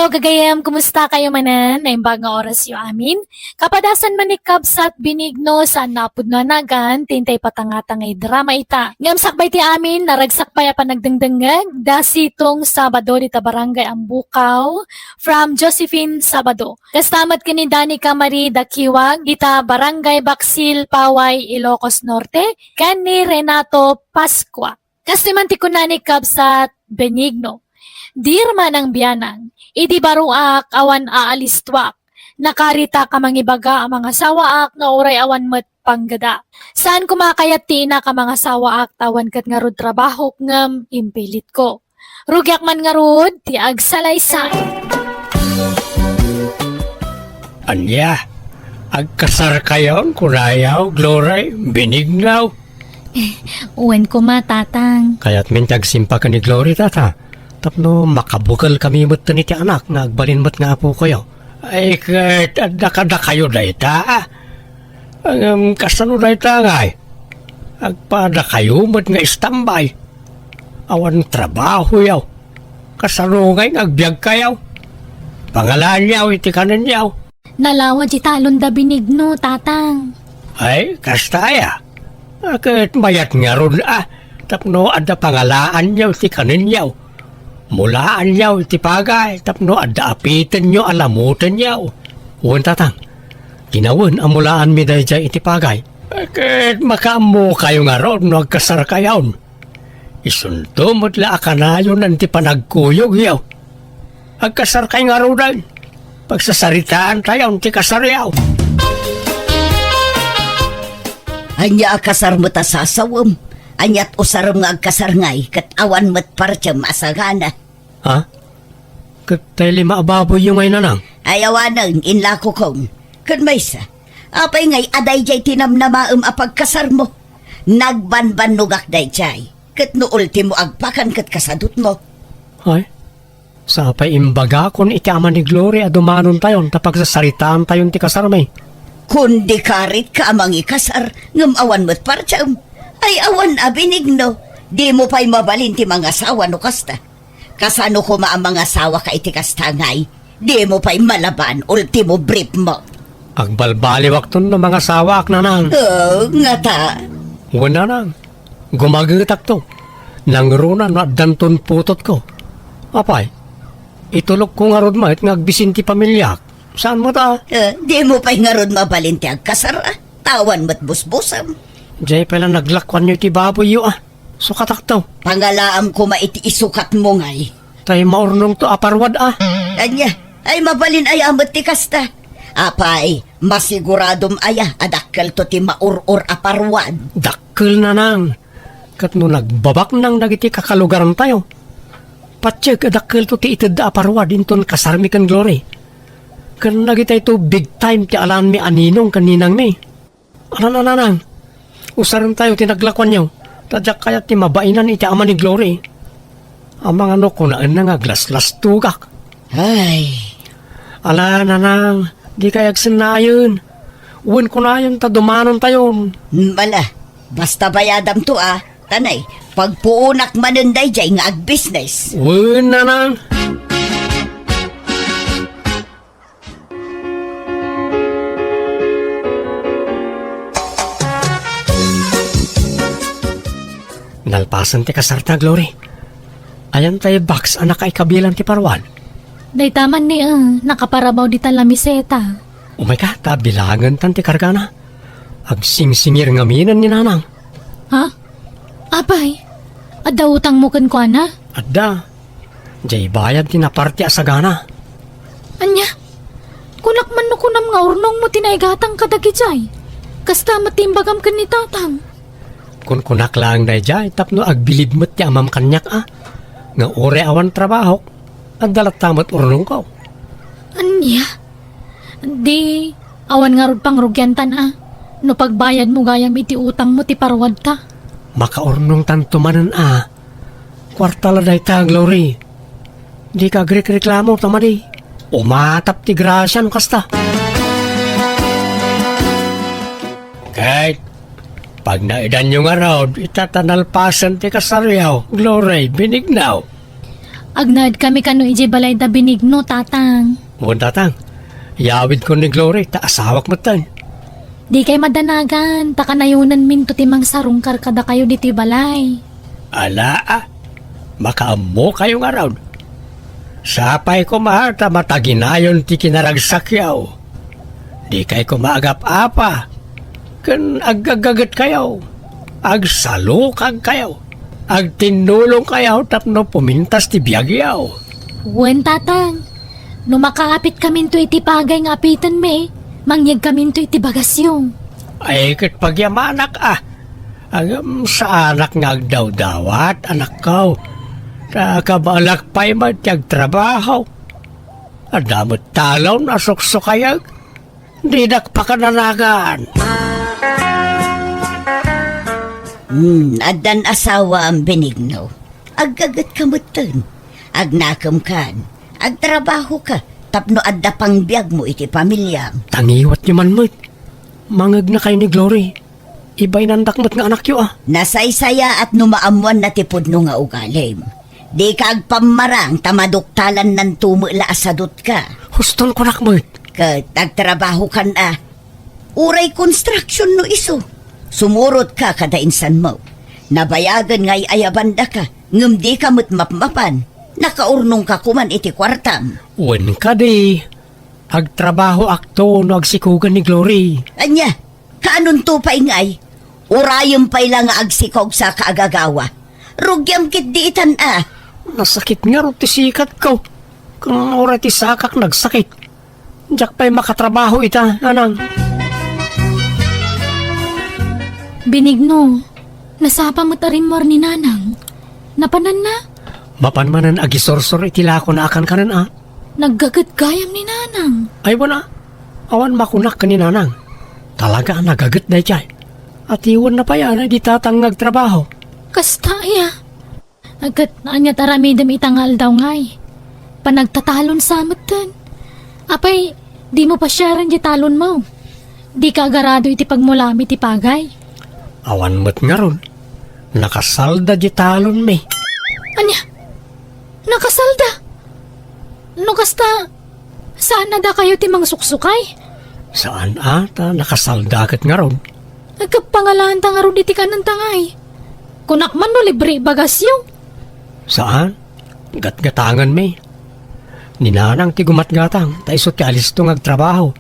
Hello, gagayam. Kumusta kayo manan? Naimbag nga oras yu amin. Kapadasan manikab sa binigno sa napud na nagan, tintay patangatangay drama ita. Ngam sakbay ti amin, naragsak pa ya panagdengdengag, dasitong Sabado dita barangay Ambukaw, from Josephine Sabado. Kastamat kini Dani Kamari Dakiwag, dita barangay Baksil, Paway, Ilocos Norte, kani Renato Pascua. Kastimanti ko nanikab sa Benigno. Dirma ng biyanang, idi baruak awan aalistwak, nakarita ka mangibaga ang mga sawaak nga oray awan met panggada. Saan kumakayat tina ka mga sawaak tawan kat nga rod trabaho ngam impilit ko. Rugyak man nga rod, ti agsalaysay. Anya, agkasar kayon kurayaw, glory, binignaw. Uwan ko matatang. Kaya't mintag simpa ka ni Glory tata. Tapno makabugal kami mo't ni ti anak na agbalin mo't nga po kayo. Ay kahit adakada kayo na ita. Ang kasano na ita nga agpada kayo mo't nga istambay. Awan trabaho yaw. Kasano nga agbyag kayo. Pangalan yaw iti kanan yaw. Nalawa di talon da binigno, tatang. Ay kastaya. Kahit mayat nga ron Tapno ada pangalaan yaw iti kanan yaw. Mulaan yaw iti pagay, tapno adda apitan nyo alamutan yaw. Uwan tatang, ginawan ang mulaan mi dahi iti pagay. Bakit makamu kayo nga ron no agkasar kayaw? Isunto mo't la akanayon ang ti panagkuyog yaw. Agkasar kayo nga ron dahil. Pagsasaritaan tayo ti kasar yaw. Anya akasar mo ta sasawam. Anyat usaram nga agkasar ngay, kat awan mat partyam asagana. Ha? Katay lima ababoy yung ngay nanang? Ayawanang inlako kong. Kan maysa, apay ngay aday jay tinamnamaam apagkasar mo. Nagbanbanugak day jay, kat no ultimo agpakan kat kasadot mo. Ay? Sapay imbaga kung iti ama ni Glory adumanon tayon tapag sasaritaan tayon ti kasar may. Kundi karit ka amang ikasar, ngam awan mat partyam. Ay awan abinigno, di mo pa'y mabalin ti mga asawa no kasta. Kasano ko ang mga asawa ka iti kasta ngay, di mo pa'y malaban, ultimo brief mo. Agbalbaliwak ton ng mga sawak nanang. Oh, nga ta. Wala nang. Gumagatak to. Nangruna na danton putot ko. Apay, itulog ko nga rod ma at ngagbisin ti pamilyak. Saan mo ta? Di mo pa'y nga ron mabalin ti agkasara. Tawan mo't busbusam. Jay pala naglakwan nyo ti baboy yu Sukatak to. Pangalaam ko maiti isukat mo ngay. Tay maurnong to aparwad Anya, ay mabalin ay amat ti kasta. Apay, masiguradom aya adakkel to ti maurur aparwad. Dakkel na nang. Kat no nagbabak nang dagiti kakalugaran tayo. Patseg adakkel to ti ited aparwad inton kasarmi kan Glory. Kan nagitay to big time ti alan mi aninong kaninang mi. Anan. Usaran tayo tinaglakwan nyo. Tadyak kaya ti mabainan iti ama ni Glory. Ang mga no kunaan na nga glas-glas tugak. Ay, Ala nanang, di kayag sinayon. Uwan ko na yun, tadumanon tayo. bala, basta bayadam to Tanay, pagpuunak manunday jay nga ag-business. Uwan nanang. Nalpasan ti kasarta, Glory. Ayan tayo box anak ay kabilang ti parwan. Daytaman ni nakaparabaw di talamiseta. Oh my God, bilangan tan ti kargana. Agsingsingir nga minan ni nanang. Ha? Apay, adda utang mo kan ko ana? Adda, jay bayad ti naparti asagana. Anya, kunak man no kunam nga urnong mo tinaygatang kadagijay. Kasta matimbagam kan ni tatang. Kun kunak lang day jay, tapno agbilib mo't ti amam kanyak Nga ore awan trabaho, agdalat tamat urnong ko. Anya? Di, awan nga rod pang rugyantan No pagbayad mo gayam iti utang mo ti parwad ta. Makaurnong tantumanan Kwartala day ta, Glory. Di ka reklamo tamadi. Umatap ti grasya no kasta. Kahit pag naidan nyo nga raw, itatanalpasan ti kasaryaw, Glory, binignaw. Agnad kami kano ije balay da Benigno, tatang. Huwag tatang. Yawid ko ni Glory, ta asawak mo tan. Di kay madanagan, takanayunan min to timang sarungkar kada kayo diti balay. Ala makaamo kayo nga raw. Sapay ko mahata mataginayon ti kinaragsak yaw. Di kay ko maagap apa. Kan agagagat kayo. Agsalukag kayo. Agtinulong kayo tapno pumintas ti biyag yaw. Wen, tatang. No makaapit kamin to iti pagay nga apitan me, mangyag kamin to iti bagasyo. Ay kat pagyamanak Agam sa anak nga agdaw-dawat, anak ko. Kabalak pa'y matyag trabaho. Adamot talaw na suksukayag. Di nakpakananagan. Adan asawa ang Benigno. Aggagat kamutan. Agnakam kan. Agtrabaho ka. Tapno adda pang biyag mo iti pamilyam. Tangiwat niyo man mo. Mangag na kayo ni Glory. Iba'y nandakmat nga anak yo Nasaysaya at numaamuan na tipod no nga ugalim. Di ka agpamarang tamaduktalan ng tumula asadot ka. Huston ko nakmat. Kat agtrabaho ka na. Uray construction no iso. Sumurot ka kada insan mo. Nabayagan nga'y ayabanda ka. Ngum di ka mapmapan. Nakaurnong ka kuman iti kwartam. Wen ka di. Agtrabaho akto no agsikugan ni Glory. Anya, kaanon to pa ingay? Urayom pa'y lang nga agsikog sa kaagagawa. Rugyam kit di itan Nasakit nga ro ti sikat ko. Kung ora ti sakak nagsakit. Diyak pa'y makatrabaho ita, anang. Benigno, nasapa mo tarin mo ni nanang. Napanan na? Mapanmanan agisorsor itilako na akan kanan Naggagat gayam ni nanang. Ay wala. Awan makunak ka ni nanang. Talaga nagagat na ichay. At iwan na pa yan ay di tatang nagtrabaho. Kastaya. Agat na anya taramidam itangal daw ngay. Panagtatalon sa amatan. Apay, di mo pa siya rin di talon mo. Di ka agarado iti pagmulami ti pagay. Awan mo't nga ron. Nakasalda di talon me. Anya? Nakasalda? No kasta, saan na da kayo timang suksukay? Saan ata nakasaldagat nga ron? Nagkapangalaan ta nga ron iti ka ng tangay. Kunak man no libre bagasyo. Saan? Gatgatangan me. Ninanang ti gumatgatang, ta isot ti alis to ngagtrabaho.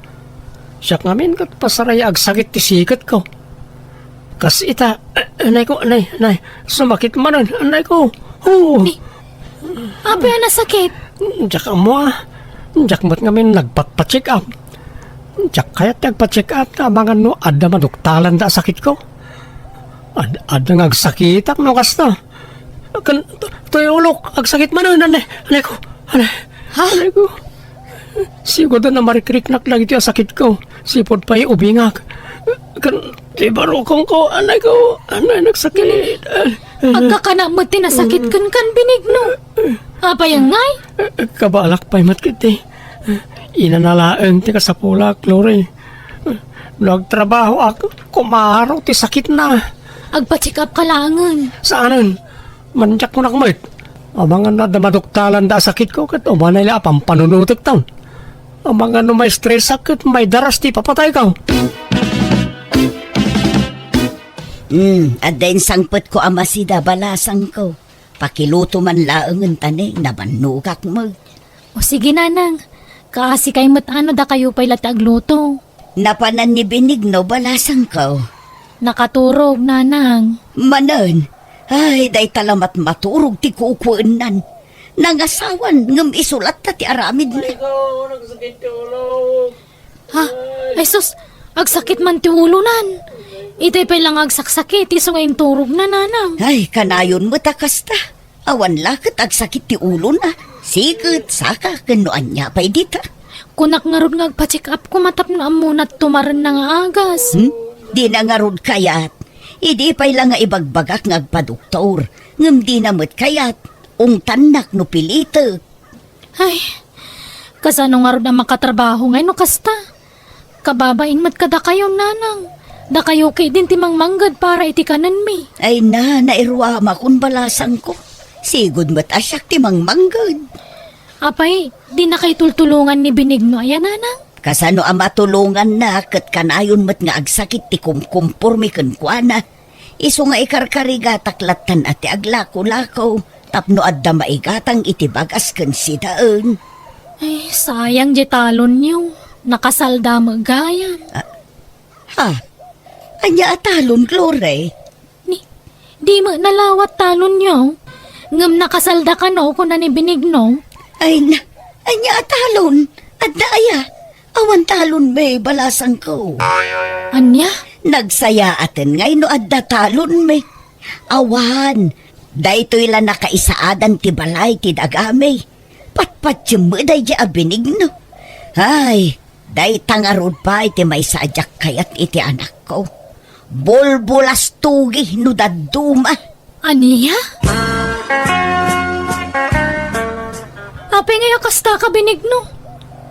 Siyak ngamin kat pasaraya agsakit ti sikat ko. Kas ita, anay ko, anay, sumakit manan, anay ko. Apa yan nasakit? Diyak mo Diyak mo't ngamin nagpacheck up. Diyak kaya't nagpacheck up na abangan no, adda maduktalan da sakit ko. Adda ngagsakitak no kasta. Tuyulok, agsakit manan, anay ko, anay ko. Siguro na marikriknak lagi tiya sakit ko. Sipod pa ubingak. Di barokong ko, anay nagsakit. Agkakana mo tinasakit kan Benigno. Apa yung ngay? Kabalak pa'y matkiti. Inanalaang ti kasapula, Glory. Nagtrabaho ako, kumaraw ti sakit na. Agpa-check up ka langan. Saanan? Manjak mo nakmait. Amangan na damaduktalan da sakit ko, kat umanay la pampanunutik taon. Amangan no may stress sakit, may daras ti papatay ka. At din sangpot ko amasida balasang ko. Pakiluto man laangan tani, nabanugak mo. O sige nanang, kasi kay matano da kayo pa'y latagluto. Napanan ni Benigno balasang ko. Nakaturog nanang. Manan, ay day talamat maturog ti kukuenan. Nangasawan ngam isulat ta ti aramid na. Ha? Ay sus, agsakit man ti ulunan. Itay pa'y lang agsaksakit, iso ngayon turog na nanang. Ay, kanayon mo takasta. Awan lakit agsakit ti ulo na. Sikit, saka, kanuan niya pa'y dita. Kunak nga ron nga agpa-check up ko matap na amunat tumaran na nga agas. Di na nga ron kayat. Idi pa'y lang nga ibagbagak nga agpaduktor. Ngam di namot kayat. Ungtanak no pilite. Ay, kasano nga ron na makatrabaho ngayon no kasta. Kababain mat kada kayo nanang. Da kayo kay din timang manggad para iti kanan mi. Ay na, nairwa makun balasang ko. Sigod mo't asyak ti mangmanggod. Apay, di na kay tultulungan ni Benigno, ayan nanang. Kasano ang matulungan na kat kanayon mo't nga agsakit ti kumkumpurmi kenkwana. Iso nga ikarkariga taklatan at ti aglako-lakaw. Tapno adda maigatang iti bagas ken si daen. Ay, sayang di talon niyo. Nakasalda magayam. Ha? Anya atalon, Glory? Di mo nalawat talon niyo. Ngam nakasalda ka no kung na ni Benigno. Anya atalon? Adda aya. Awan talon may balasang ko. Anya? Nagsaya atin ngay no adda talon may. Awan. Daytoy la nakaisaadan ti balay ti dagami. Patpat yung day di Benigno. Ay, day tangarod pa iti may sadyak kayat iti anak ko. Bolbolas tugi no daduma. Aniya? Apay ngayon kasta ka Benigno.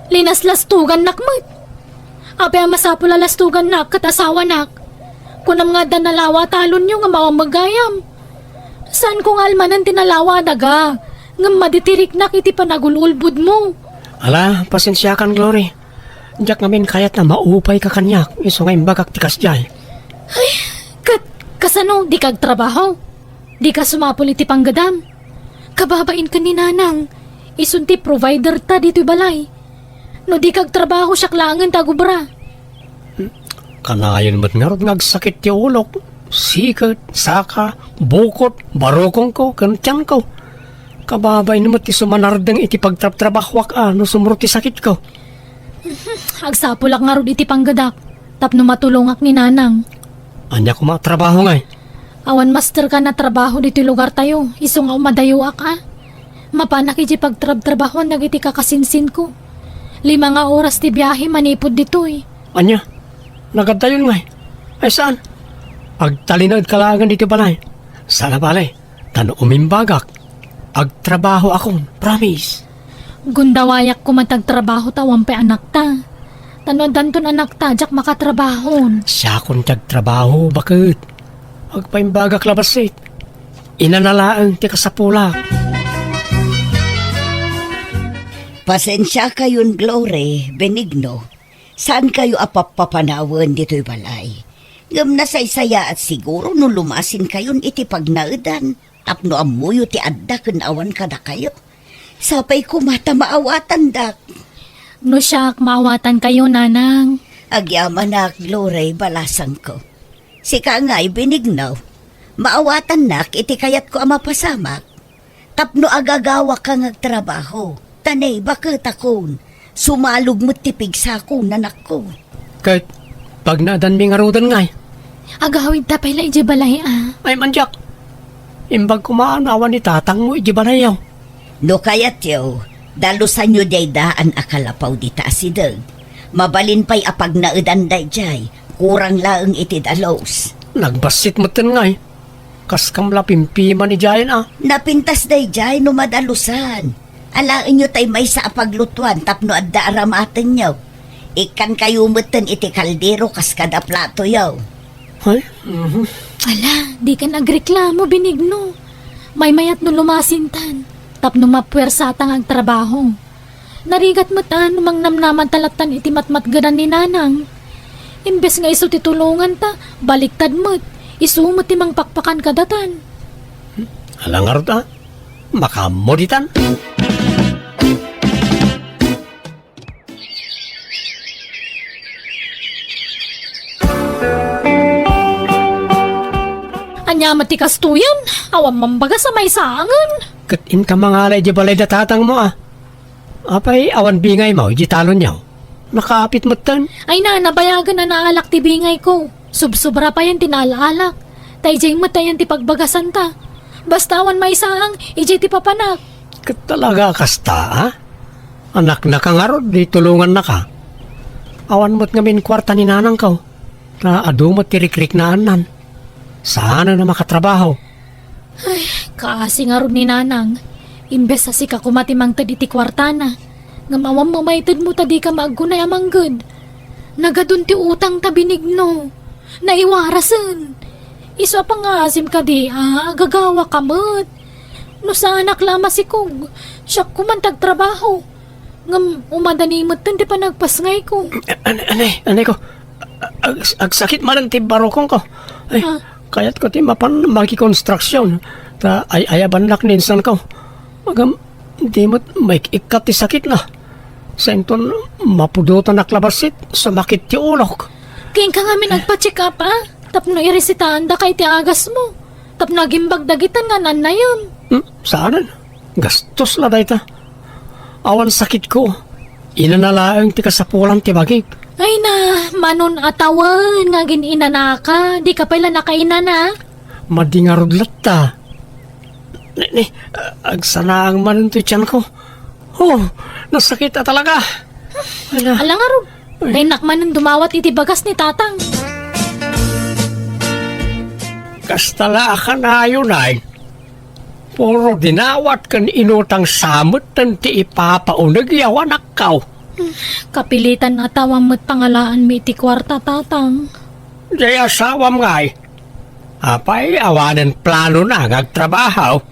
Linas-lastugan nakmat. Apay ang masapula lastugan nak katasawa nak. Kunam nga danalawa talon nyo nga mawamagayam. Saan kong almanan tinalawa daga? Nga maditirik nak iti panagululbud mo. Ala, pasensya kan, Glory. Diyak ngamin kayat na maupay ka kanyak. Iso nga imbagak tikas jay. Kasano, di kag trabaho? Di ka sumapul iti panggadam? Kababain ka ni nanang. Isunti provider ta dito'y balay. No di kag trabaho siya klangan tagubra. Kanayon mo't nga ron ngagsakit ti ulok. Sikat, saka, bukot, barokong ko, kantyan ko. Kababay naman ti sumanardang iti pagtrap-trabahwak no sumuro ti sakit ko. Agsapulak nga ron iti panggadak. Tapno matulongak ni nanang. Anya ko matrabaho ngay. Awan master ka na trabaho dito'y lugar tayo. Iso nga umadayo ka. Mapanak iti pagtrab-trabaho nagiti kakasinsin ko. 5 nga oras ti biyahe manipod dito'y. Anya, nagadayon ngay. Ay saan? Pagtalinag kalagan dito balay. Sana balay, tano umimbagak. Agtrabaho akong, promise. Gundawayak ko matagtrabaho tawang pe anak ta. Tano danton anak ta, jak makatrabahon. Siya akong tagtrabaho, bakit? Agpaimbagak labasit. Inanalaan ti kasapulak. Pasensya kayon, Glory, Benigno. Saan kayo apapapanawan dito'y balay? Ngam na saysaya at siguro no lumasin kayon iti pagnaudan. Tapno amuyo ti adda ken awan kada kayo. Sapay kumata maawatan dak. No siyak, maawatan kayo nanang. Agyaman na, Glory, balasang ko. Sika nga'y Benigno. Maawatan nak iti kayat ko ang mapasamak. Tapno agagawa ka ngagtrabaho. Tanay bakit akon. Sumalog mo't tipig sa akong nanak ko. Kahit pag nadan mi ngarudan ngay. Agawid ta pala iji balay Ay manjak. Imbag kumaanawan ni tatang mo iji balayaw. No kayat yaw, dalusan nyo day daan akalapaw di taasideg. Mabalin pa'y apag naudan day jay, kurang laeng iti dalos. Nagbasit mo tin ngay. Kas kamla pimpima ni Jayan Napintas day jay no madalusan. Alain nyo tay may sa apaglutuan tapno adda aramaten nyo. Ikan kayo mutan iti kaldero kas kada plato yaw. Ay? Ala, di ka nagreklamo, Benigno. May mayat no lumasintan. Tapno mapwersatang ang trabaho. Narigat mo ta, numang namnaman talatan iti matmatganan ni nanang. Imbes nga iso titulungan ta, baliktad mo't. Isumot timang pakpakan kadatan. Alangar ta? Makamoditan? Anya matikas tuyan, awam mambaga sa may saangan. Katin ka mga alay di balay datatang mo Apay awan bingay mo, iji talon niyaw. Nakaapit mo tan. Ay na, nabayagan na naalak ti bingay ko. Subsubra pa yan tinaalaalak. Tayjay mo tayan ti pagbagasan ta. Basta awan may saang, iji ti papanak. Talaga kasta Anak na kangarod, di tulungan na ka. Awan mo't ngamin kwarta ni nanang ka. Na adumot tirik-rik na anan. Sana na makatrabaho. Ay, kaasi nga ron ni nanang. Imbes sa sika kumatimang tadi ti kwartana. Nga mawam mamaitid mo tadi ka maagunay amang good. Nagadun ti utang ta Benigno. Naiwarasan. Iso pa nga asim ka di agagawa kamot. No sa anak lama si Kong, siya kumantag trabaho. Ngam umadanimot di pa nagpasngay ko. Anay ko, ag sakit man ang tibarokong ko. Ay, Ah. kaya't ko ti mapan maki-construction. Ta ay ayaban lak ninsan ko. Agam, di mo't may ikat ti sakit na. Sa inton, mapudutan naklabasit, sumakit ti ulok. King ka nga nagpa-check up tapno iresitahan da kay ti agas mo. Tapno agimbag dagitan nga nan na yun. Saanan? Gastos la dayta. Awan sakit ko. Inanalaang ti kasapulan ti bagig. Ay na, manon atawan nga gininana ka. Di ka pala nakainana. Madingarudlat ta. Agsanaang man ito tiyan ko. Oh, nasakit na talaga. Ala, Alang aro, kay nakmanon dumawat iti bagas ni tatang. kastala ka na yun ay. Puro dinawat kan inutang samot tan ti ipapaunag yawan akaw. Kapilitan atawang mo't pangalaan mi iti kwarta tatang. Di asawam nga ay. Apay awanan plano na ngagtrabaho.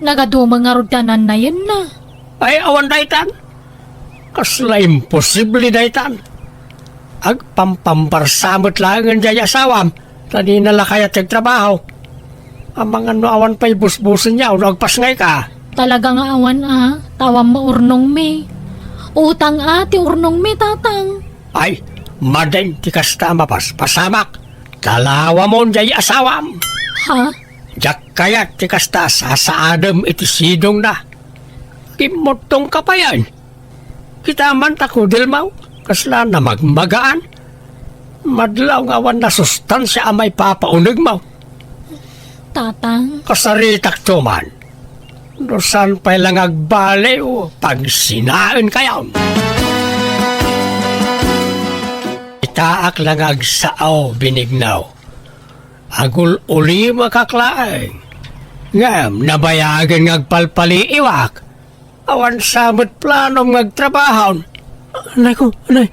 Nagadumang nga rodyanan na yun na. Ay awan daytan. Kasla imposible daytan. Agpampambarsamot lang ang jaya asawam. Tadi nala kayat nagtrabaho. Ang mga no awan pa'y busbusin niya o nagpasngay ka. Talaga nga awan tawang mo urnong mi. Utang ti urnong mi tatang. Ay, maden ti kasta mapas pasamak. Kalawa mo jaya asawam. Ha? Jak kayat ti kasta sasaadam iti sidong na. Kimotong ka pa yan. Kita man tako dilmaw. Kasla na magmagaan. Madlaw nga awan na sustansya amay papaunag mo. Tatang, Kasaritak tuman. Dosan pa'y lang agbale o pag sinaan kayaw. Itaak lang agsaaw binignaw. Agul uli makaklaeng. Ngam, nabayagan ngagpalpali iwak. Awan samot planong magtrabaho. Anay ko, anay.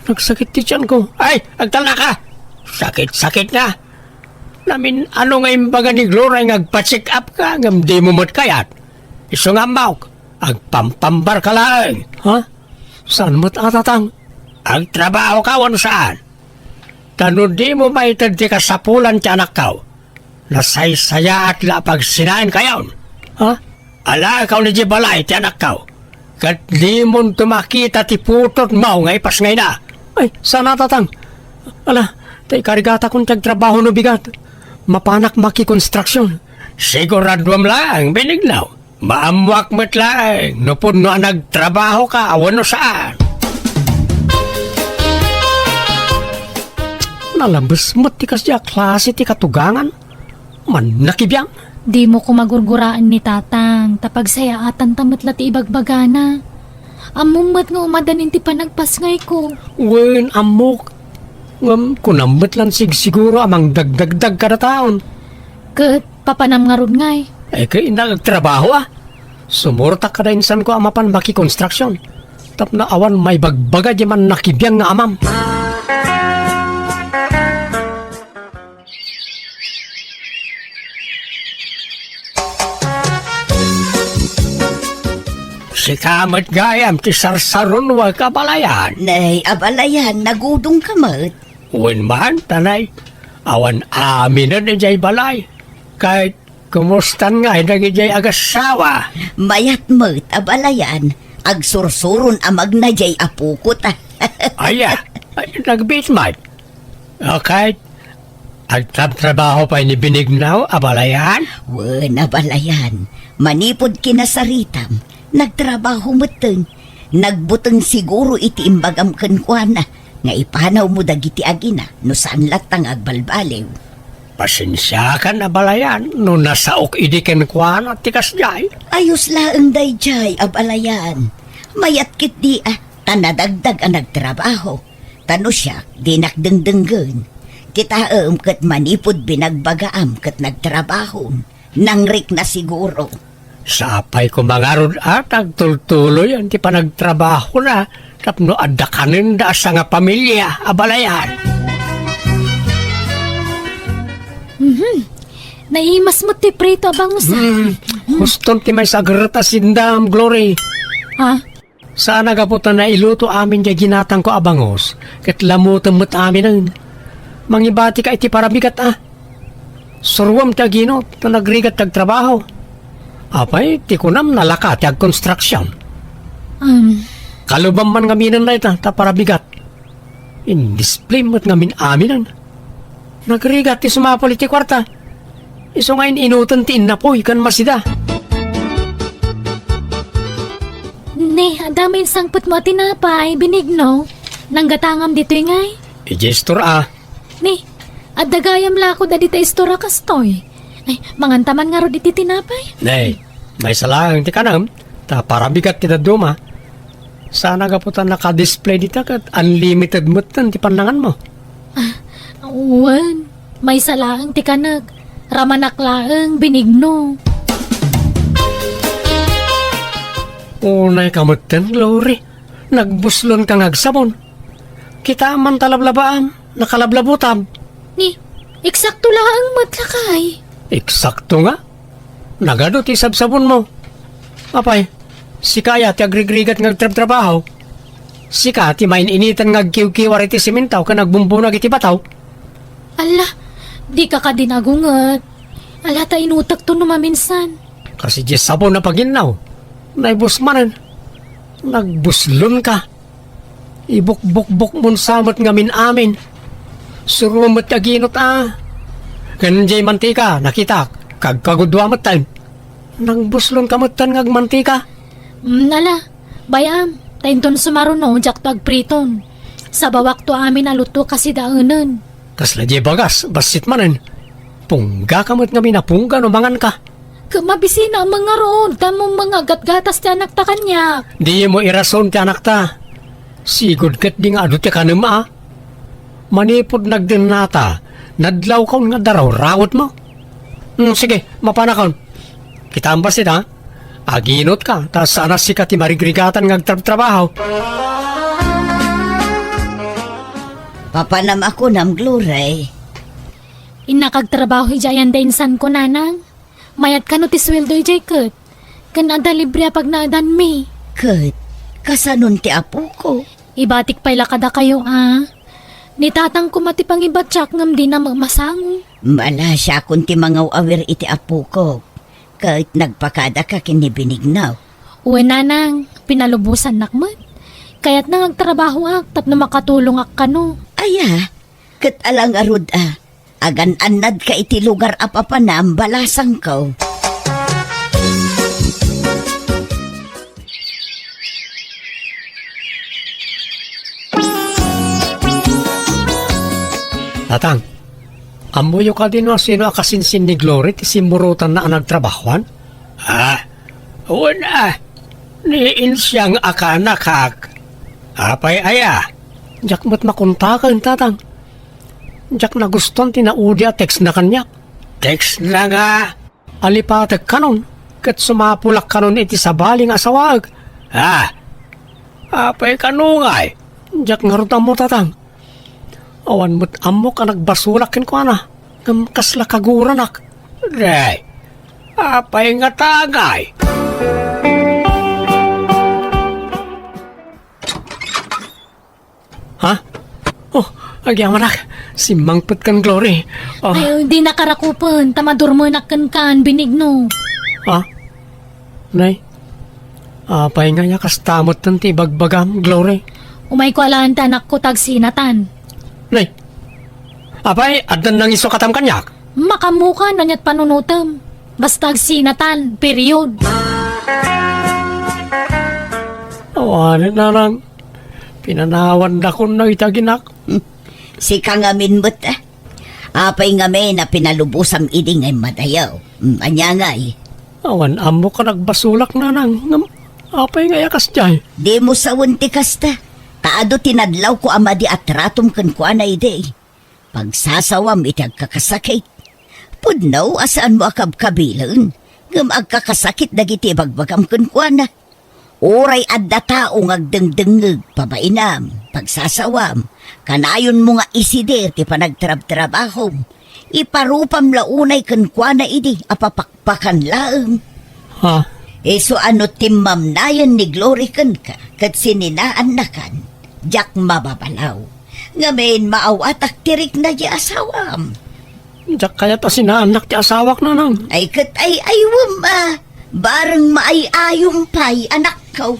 Nagsakit ti tiyan ko. Ay, agtala ka. Sakit-sakit na. Namin ano nga imbaga ni Gloria ngagpa-check up ka ngam di mo mo't kayat. Iso nga mauk. Agpampambar ka lang. Ha? Saan mo't atatang? Agtrabaho ka wano saan? Tano di mo maitad di kasapulan ti anak ka. Nasaysaya at lapag sinain kayaw. Ha? Ala ikaw ni Jibalay ti anak ka. Kat di mo tumakita ti putot mo nga ipas ngay na. Ay, saan atatang? Ala, tay karigata kong tagtrabaho no bigat. Mapanak maki-construction. Siguradwam lang, binignaw. Maamwak mo't lang. Nupod no nagtrabaho ka, awan no saan. Nalambas mo't ti kasya klase ti katugangan. Man nakibiyang. di mo ko magurguraan ni tatang. Tapag sayaatan tamat lati ibagbagana. Amumot nga umadanin ti panagpasngay ko. Wen, amok. Ngam, kunamot lang siguro amang dagdagdag kada taon. Kat papanam nga rod ngay. Eh, kaya nagtrabaho Sumurta ka rin san ko amapan maki-construction. Tap na awan may bagbaga di man nakibiyang nga amam. Si kamat gayam ti sarsaron wa kabalayan. Nay, abalayan, nagudong kamat. Uwan man, tanay. Awan amin na ni jay balay. Kahit kumustan nga, naging jay agasawa. Mayat mat, abalayan, agsursurun amag na jay apukot Aya, nagbit man. Kahit agtrabaho pa ni Binignaw, abalayan. Wen, abalayan, manipod kinasaritam, nagtrabaho muteng, nagbuteng siguro iti imbagam kenkwana, nga ipanaw mo dagiti agina, no saan latang agbalbalew. Pasensya ka na balayan, no nasaok idiken kwa na tikas jay. Ayos laeng dayjay, abalayan. Mayat kit di tanadagdag ang nagtrabaho. Tano siya, di nakdengdenggen. Kitaam kat manipod binagbagaam kat nagtrabaho. Nangrik na siguro. Sapay ko mangarod at agtultuloy ang ti panagtrabaho na tapno adakanin da sa nga pamilya, abalayan. Naimas mo ti prito abang sa... Huston ti may sagrata sindam, Glory. Ha? Sana kaputan na iluto amin niya ginatang ko abangos. Kat lamutan mo't amin ang mangibati ka iti parabigat Surwam ti agino, to nagrigat tag trabaho. Apay, ti kunam nalaka ti ag construction. Kalubam man ngaminan na ita, ta parabigat. In-display mo't ngamin aminan. Nagrigat ti sumapol iti kwarta. Iso ngayon inutan ti inapoy kan masida. Ne, adamay sangput mo tinapay, Benigno. Nanggatangam dito ngay. I-gesture Ne, at dagayam lako da dita istora kastoy. Ay, mangantaman nga ro diti tinapay. Nay, may salang ti kanam, ta parabigat ti daduma. Sana kaputan naka-display dita kat unlimited mutan ti pandangan mo. Uwan, may salaang ti kanag. Ramanaklaang Benigno. Unay kamutan, Glory. Nagbuslon kang agsabon. Kita man talablabaam, nakalablabutam. Ni, eksakto laang matlakay. Eksakto nga. Nagado ti sabsabon mo. Apay, si Kaya ti agrigrigat ngagtrab-trabaho. Si Ka ti main initan ngagkiw-kiwar iti simintaw ka nagbumbunog iti bataw. Ala, di ka dinagungat. Ala ta inutak to numaminsan. Kasi di sabon na paginaw. Naibusmanan. Nagbuslon ka. Ibuk-buk-buk mon samot ngamin amin. Surumot aginot Kanjay mantika, nakita. Kagkagudwa matan. Nagbuslon ka matan ngagmantika. Ala, bayam, tainton sumaruno, jak to agpriton. Sa bawak to amin aluto kasi daanan. Kasla di bagas, basit manan. Pungga kamot ngamin na pungga no mangan ka. Kamabisina ang mga roon, tamong mga gatgatas ti anak ta kanya. Di mo irason ti anak ta. Sigod kat di nga ado ti kanema Manipod nagdinata, nadlaw kaon nga daraw, rawot mo. Sige, mapanakon. Kita ang basit Aginot ka, ta sana si ka ti marigrigatan ngagtrabaho. Papanam ako nam Glory. Inakagtrabaho hijayan da insan ko nanang. Mayat ka no ti sweldo ijay kat. Kanada libre pag naadan mi. Kat, kasanon ti apo ko. Ibatik pala kada kayo Nitatang ko matipang ibatsak ngam di na magmasang. Mala siya kung ti mga awir iti apo ko. Kat nagpakada ka kini Benigno. Uwe nanang, pinalubusan nakmat. Kaya't nangagtrabaho tapno makatulong kano. Aya, kat alang arud Agan anad ka iti lugar apapa na ang balasang ko. Tatang, amuyo ka din sino akasinsin ni Glory ti simurutan na nagtrabahuan? Una, niin siyang akanakak. Apay aya, jak mo't makuntakan, tatang. Jak na guston tinaudi at text na kanya. Text na nga. Alipatag kanon, kat sumapulak kanon iti sabaling asawag. Apay kanungay, jak nga rutam mo, tatang. Awan mo't amok ka nagbasulakin ko kasla kaguranak. Day, apay nga tagay. Agyaman si Mangput kan Glory. Ay, di nakarakupan, tamadurmanak kan Benigno. Nay, apay nga niya kastamot tanti bagbagam Glory. Umay ko alaan anak ko tagsinatan. Nay, apay, adan nang iso katam kanyak. Makamuka na niya't panunutam. Basta agsinatan, period. Awanin na lang. Pinanawan na ko na itaginak. Si kangamin mo't apay ngamin na pinalubusam iding ay madayaw. Anya nga Awan amo ka nagbasulak na nang. Apay nga yakas jay. Di mo sawunti kasta. Taado tinadlaw ko amadi at ratom kan ko anay day. Pagsasawam iti agkakasakit. Pudnaw asaan mo akabkabilan. Ngam agkakasakit dagiti bagbagam kan ko na. Oray adda taong agdengdengeg pabainam, pagsasawam, kanayon mo nga isider ti panagtrab-trabahom. Iparupam launay kan kwa na idi, apapakpakan laeng. Ha? So ano timmamnayan ni Glory kan ka, kat sininaan na kan, jak mababalaw. Ngamin maawatak tirik na di asawam. Diyak kaya ta sinaanak ti asawak na nang. Ay kat ay aywam bareng maayayong pay anak ko.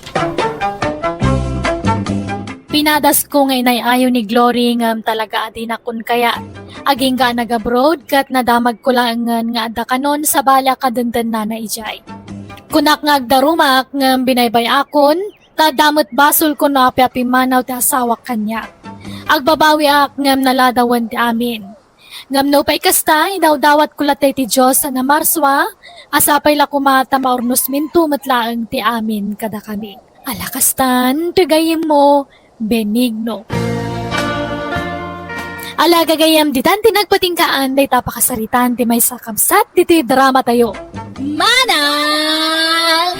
Pinadas ko nga inay ayaw ni Glory ngam talaga adi na kun kaya. Aging ga nag-abroad kat nadamag ko lang nga adda kanon sa bala kadenden na na ijay. Kunak nga agdarumak ngam binaybay akon, tadamot basol ko na piapimanaw ti asawak kanya. Agbabawi ak ngam naladawan ti amin. Ngam no pa'y kasta, idawdawat ko latay ti Diyos na marswa, asapay la kumata maurnos minto matlaang ti amin kada kami. Alakastan, tugayim mo, Benigno. Ala gagayam ditan tinagpatingkaan day tapakasaritan ti may sakamsat diti drama tayo. Manang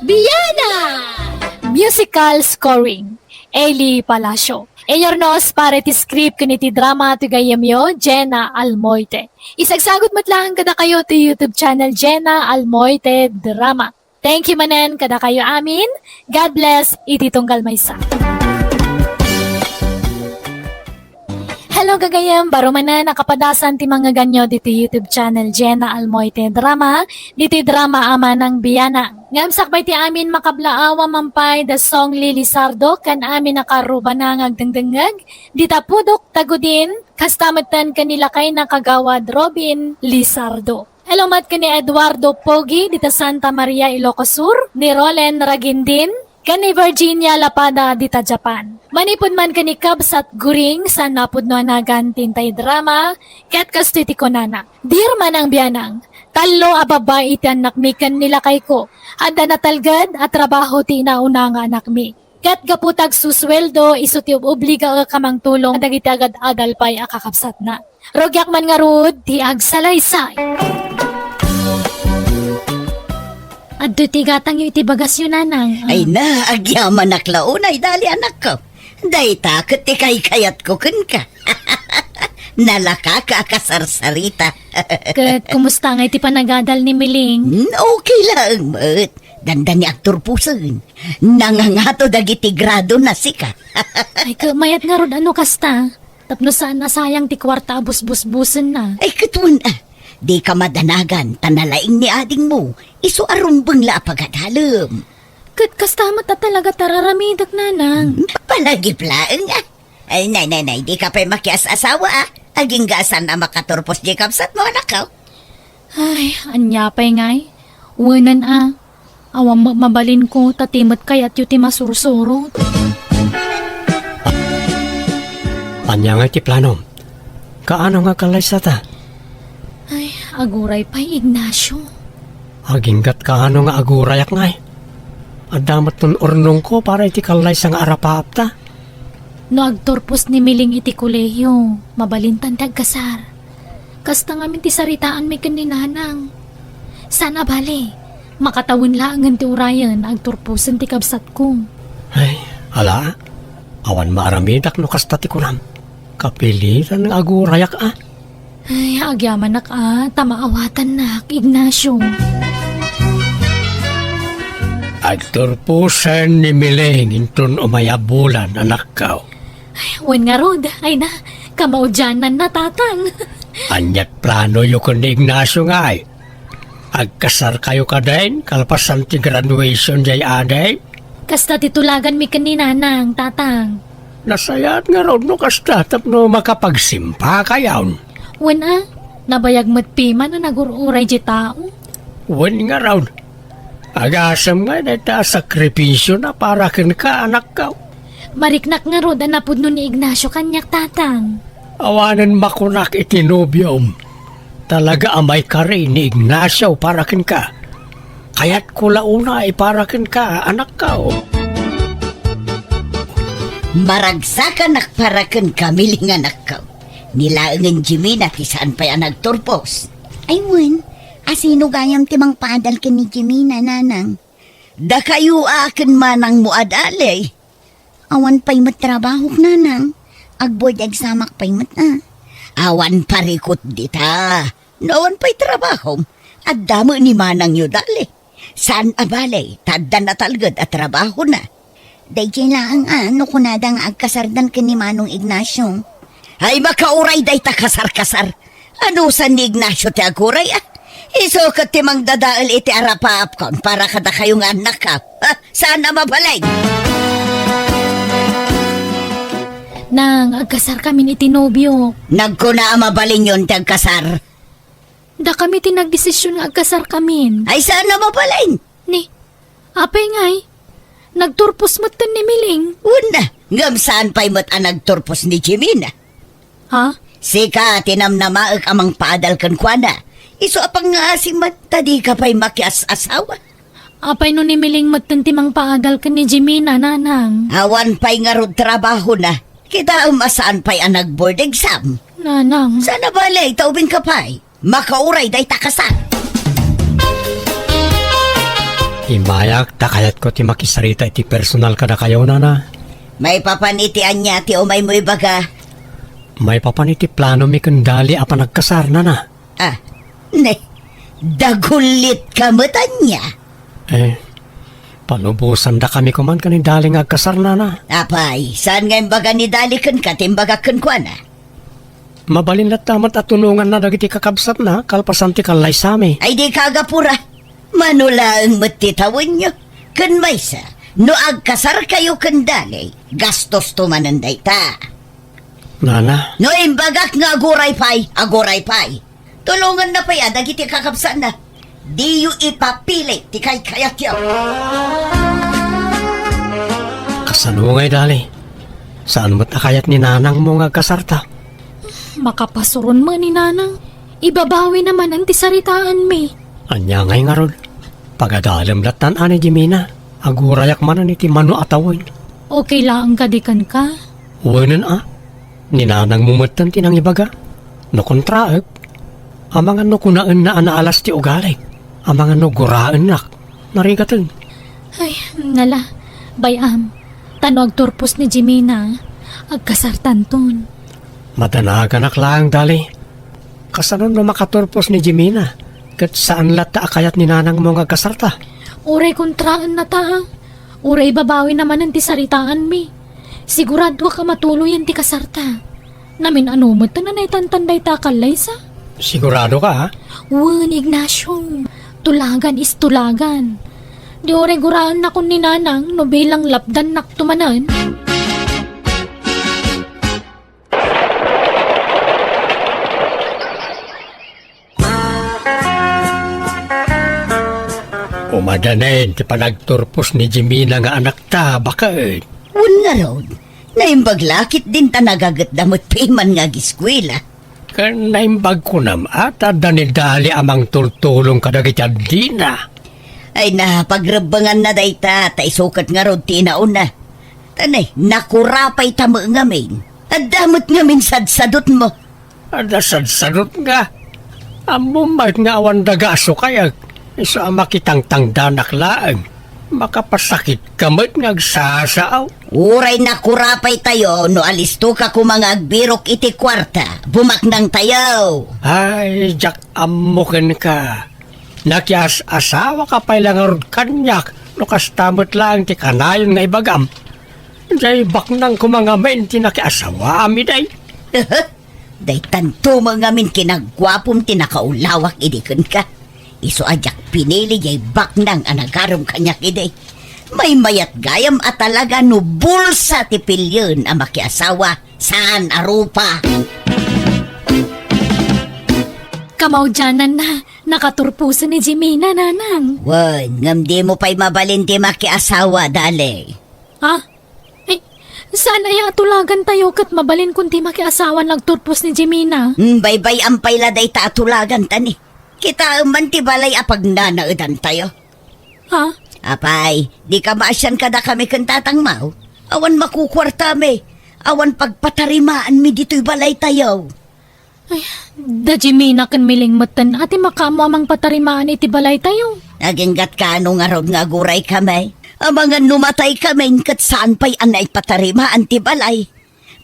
Biyana! Musical scoring Eli Palacio. Eyornos pare ti script kaniti drama ti gayamyo Jenna Almoite. Isagsagot matlang kada kayo ti YouTube channel Jenna Almoite Drama. Thank you manen kada kayo amin. God bless iti tunggal maysa. Hello gagayam, baro man na nakapadasan ti mga ganyo dito YouTube channel Jenna Almoite Drama, dito drama ama ng Biyana. Ngam sakbay ti amin makablaawa mampay the song Lilisardo kan amin nakaruba na ngagdengdengag, dita pudok tagudin, kastamatan kanila kay nakagawad Robin Lizardo. Hello mat kani Eduardo Pogi dita Santa Maria Ilocos Sur, ni Rolen Ragindin, kani Virginia Lapada dita Japan. Manipod man kani Kabs at Guring sa napudno anagan tintay drama, ket kastiti ko nana. Dear manang biyanang, talo ababa iti anak mi kan nila kay ko. Anda natalgad at trabaho ti nauna nga anak mi. Ket gaputag susweldo iso ti obliga ka kamang tulong dagiti agad adal pay akakapsat na. Rogyak man nga rud ti agsalaysay. Adto ti gatang iti bagas yun nanang. Ay na, agyaman naklaunay dali anak ko. Day takot ti kay-kayat ko kun ka. Nalaka ka kasarsarita. Ket kumusta nga iti panagadal ni Miling? Okay lang, mat. Ganda ni aktor puson. Nangangato dagiti grado na sika. Ay mayat nga rod ano kasta. Tapno saan nasayang ti kwarta bus-bus-busen na. Ay katun di ka madanagan, tanalaing ni ading mo. Iso arumbang la pagadalam. Ket kastamat na talaga tararamidak nanang. Palagiplaan nga. Ay, nay, di ka pa makias asawa Aging gasan na makaturpos di kapsat mo anak ko. Ay, anya pa'y ngay. Uwanan Awang mabalin ko, tatimot kayat yu ti masursuro. Anya nga ti plano. Kaano nga kalay sa ta? Ay, aguray pa'y Ignacio. Aginggat kaano nga agurayak ngay. Adamat nun urnong ko para iti kalay sa nga arapaap ta. No agturpos ni Miling iti kuleyo, mabalintan tagkasar. Kasta ngamin ti saritaan may kaninanang. Sana bali, makatawin laangan ti urayan agturposan ti kabsat ko. Ay, ala. Awan maaramidak no kasta ti kunam. Kapilitan ng agurayak Ay, agyaman nak tamaawatan nak, Ignacio. Agturpusan ni Miling intun umayabulan anak kao. Ay, wen nga rod, ay na, kamaudyanan na tatang. Anyat plano yu kun ni Ignacio nga ay. Agkasar kayo ka din, kalpasan ti graduation jay aday. Kasta titulagan mi kaninanang, tatang. Nasayat nga raw no kasta tapno makapagsimpa kayaw. Wen nabayag matpima na nagururay di tao. Wen nga raw. Agasam nga na ta sakripisyo na para kin ka anak ka. Mariknak nga rod napud no ni Ignacio kanyak tatang. Awanan makunak itinubyom. Talaga amay ka rin ni Ignacio para kin ka. Kaya't kulauna ay para kin ka anak ka. Maragsakan nakparakan kamiling anak ko. Nilaangan Jimmy na kisaan pa yan nagturpos. Ay, Wen, asino gayam timang padal ka ni Jimmy na nanang? Da kayo akin manang muadalay. Awan pa'y matrabaho nanang. Agboy agsamak pa'y mat Awan parikot dita. Noon pa'y trabaho. At damo ni manang yu dali. Saan abalay? Tadda na talgad at trabaho na. Dayjay lang ano kunadang agkasardan ka ni Manong Ignacio. Ay makauray day ta kasar-kasar. Ano sa ni Ignacio ti aguray ah? Iso ka ti mang dadaal iti arapaap kon para kada kayong anak ka. Sana mabalay. Nang agkasar kami ni Tinobyo. Nagkuna mabalin yun ti agkasar. Da kami tinagdesisyon nga agkasar kami. Ay sana mabalay. Ni, apay ngay. Nagturpos matan ni Miling. Una, ngam saan pa'y mat nagturpos ni Jimina. Ha? Sika, tinamnamaak amang paadal kan kwa na. Iso apang nga asing mat, tadi ka pa'y makias-asawa. Apay no ni Miling matan timang paagal ka ni Jimina, nanang. Awan pa'y nga rod trabaho na. Kita masaan pa'y nag-board exam. Nanang. Sana balay, taubing ka pa'y. Makauray day takasan. Imayak, takayat ko ti makisarita iti personal kada kayo na. May papanitian niya ti umay mo ibaga. May papaniti plano mi kendali apa nagkasar na. Ah, ne, dagulit ka matan niya. Panubusan da kami kuman kanindali nga agkasar na. Apay, saan nga imbaga ni dalikan ka timbagakan kwa na? Mabalin na tamat at tunungan na dagiti kakabsat na kalpasan ti kalay sami. Ay di kagapura. Manula ang matitawan nyo. Kan maysa, no agkasar kayo kendali, gastos tumananday ta. Nana, No imbagak nga aguray pay. Tulungan na pay adagiti kakabsan na. Di yu ipapili ti kay kayat yaw. kasanungay dali. Saan mo't akayat ni nanang mo nga agkasarta? Makapasuron mo ni nanang. Ibabawi naman ang tisaritaan mi. Anya ngay nga rod. Pagadalam latan ani Jimina. Agurayak man iti mano atawin. Okay lang kadikan ka. Uwanan Ninanang mumatan tinang ibaga. No kontraak. Amang ano kunaan na anaalas ti ugalay. Amang ano guraan nak. Narigatan. Ay, nala. Bayam. Tano agturpos ni Jimina. Agkasartan ton. Madanagan lang dali. Kasanon na makaturpos ni Jimina. Kat saan lata akayat ni nanang mo nga kasarta? Uray kontraan na ta. Uray babawi naman ang tisaritaan mi. Sigurado ka matuloy ang ti kasarta. Namin anumot na nanay ta kalay sa. Sigurado ka ha? Wan, Ignacio. Tulagan is tulagan. Di oray guraan na kun ni nanang no bilang lapdan naktumanan. Umadanin ti panagturpos ni Jimina nga anak ta bakit? Una ron, naimbaglakit din ta nagagat damot payman nga giskwela. Kan naimbag ko nam at danidali amang tultulong kadagiti adina. Ay na, pagrebangan na day ta, sukat nga ron tinauna. Tanay, nakurapay tamo ngamin. At damot ngamin sadsadot mo. Ada sadsadot nga. Amumait nga awan dagaso kaya iso makitang tangdanak laang. Makapasakit kamot ngagsasaaw. Uray nakurapay tayo, no alisto ka kumanga agbirok iti kwarta. Bumaknang tayo. Ay, jak amukin ka. Nakias asawa ka pa lang arod kanyak. No kastamot lang ti kanayon nga ibagam. Day baknang kumangamain ti nakiasawa ami day. Day tanto mga min kinagwapom tinakaulawak idikon ka. Iso ajak pinili jay baknang anagarom kanyak iday. May mayat gayam at talaga no bulsa ti pilyon ang makiasawa saan arupa. Kamaudyanan na. Nakaturpusan ni Jimina, nanang. Wan, ngam di mo pa'y mabalin ti makiasawa dali. Ha? Eh, saan ay atulagan tayo kat mabalin kunti makiasawan nagturpos ni Jimina? Baybay ang payladay ta atulagan tani. Kita man ti balay apag nanaudan tayo. Ha? Apay, di ka maasyan kada kami kang tatangmaw. Awan makukwarta me. Awan pagpatarimaan mi dito'y balay tayo. Ay, da Jimina kan miling matan ati makamo amang patarimaan iti balay tayo. Naginggat ka ano nga rod nga guray kami. Ang mga numatay kami kat saan pa'y anay patarimaan ti balay.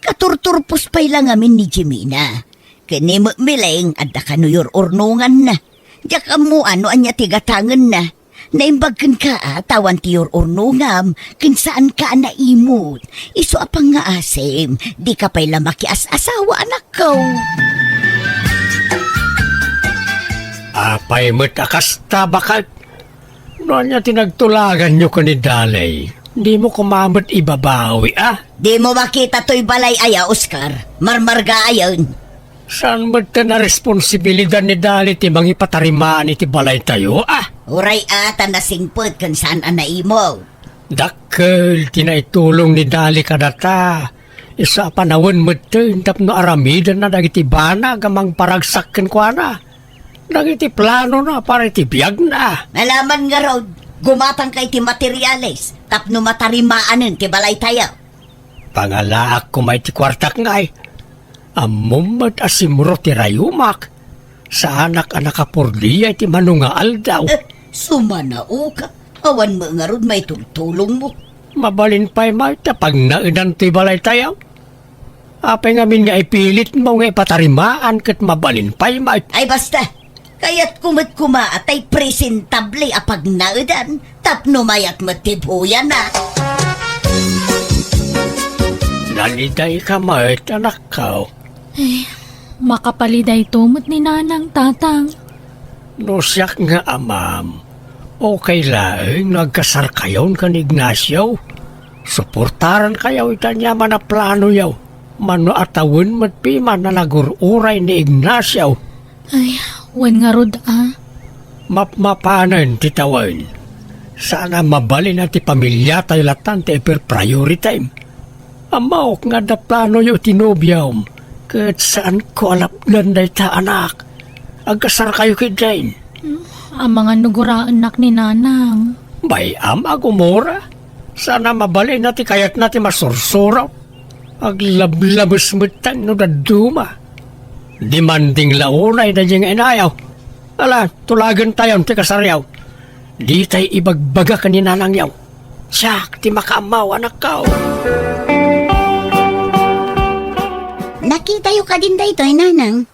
Katurturpos pa'y lang amin ni Jimina. Kini mo miling adda kanuyor urnungan na. Diyak mo ano anya tigatangan na. Naimbagkan ka tawan tiyor urnungam. Kinsaan ka na imot. Iso apang nga asim. Di ka pa'y lamaki asawa anak ko. Apay mo't akasta bakit? Noon niya tinagtulagan nyo ka ni Dalay. Di mo kumamot ibabawi, Di mo makita to'y balay aya, Oscar. Marmarga ayon. Saan mo't na responsibilidad ni Dalay ti mga ipatarimaan iti balay tayo, Uray ata nasingpot kung saan imo. Dakkel, tinaitulong ni Dalay kadata. Isa panawin mo't tapno aramidan na dagiti bana gamang paragsakin kwa na. Dagiti plano na para iti biyag na. Malaman nga raw, gumatang kay ti materyales, tapno matarimaanin ti balay tayo. Pangalaak ko may ti kwartak ngay. Amumad asimuro ti rayumak. Sa anak-anak kapurdiya ti manungaal daw. Sumanao ka. Awan mo nga raw may tulong mo. Mabalin pa'y may tapag nainan ti balay tayo. Apay ngamin nga ipilit mo nga ipatarimaan kat mabalin pa'y may. Ay basta, kaya't kumit kumaat ay presentable apag naudan, tapno mayat matibuyan na. Naliday ka may anak ka. Makapaliday tumot ni nanang tatang. No siyak nga amam. Okay lang, nagkasar kayon ka ni Ignacio. Suportaran kayo itanyaman na plano yaw. Mano atawin matpima na nagururay ni Ignacio. Ay, wan nga rod Mapmapanan titawan. Sana mabalin na ti pamilya tayo latan ti eper priority time. Amaok nga na plano yaw tinubyaw. Kat saan ko alap landay ta anak. Agkasar kayo kidain. Ang mga nuguraan nak ni nanang. Bay agumora. Sana mabalin natin kayat natin masursuraw. Aglablabas matang no daduma. Demanding launay na diyang inayaw. Ala, tulagan tayo ti kasaryaw. Di tayo ibagbaga ka ni nanang yaw. Siyak, ti makaamaw anak ka. Nakita yung ka din dayto, nanang.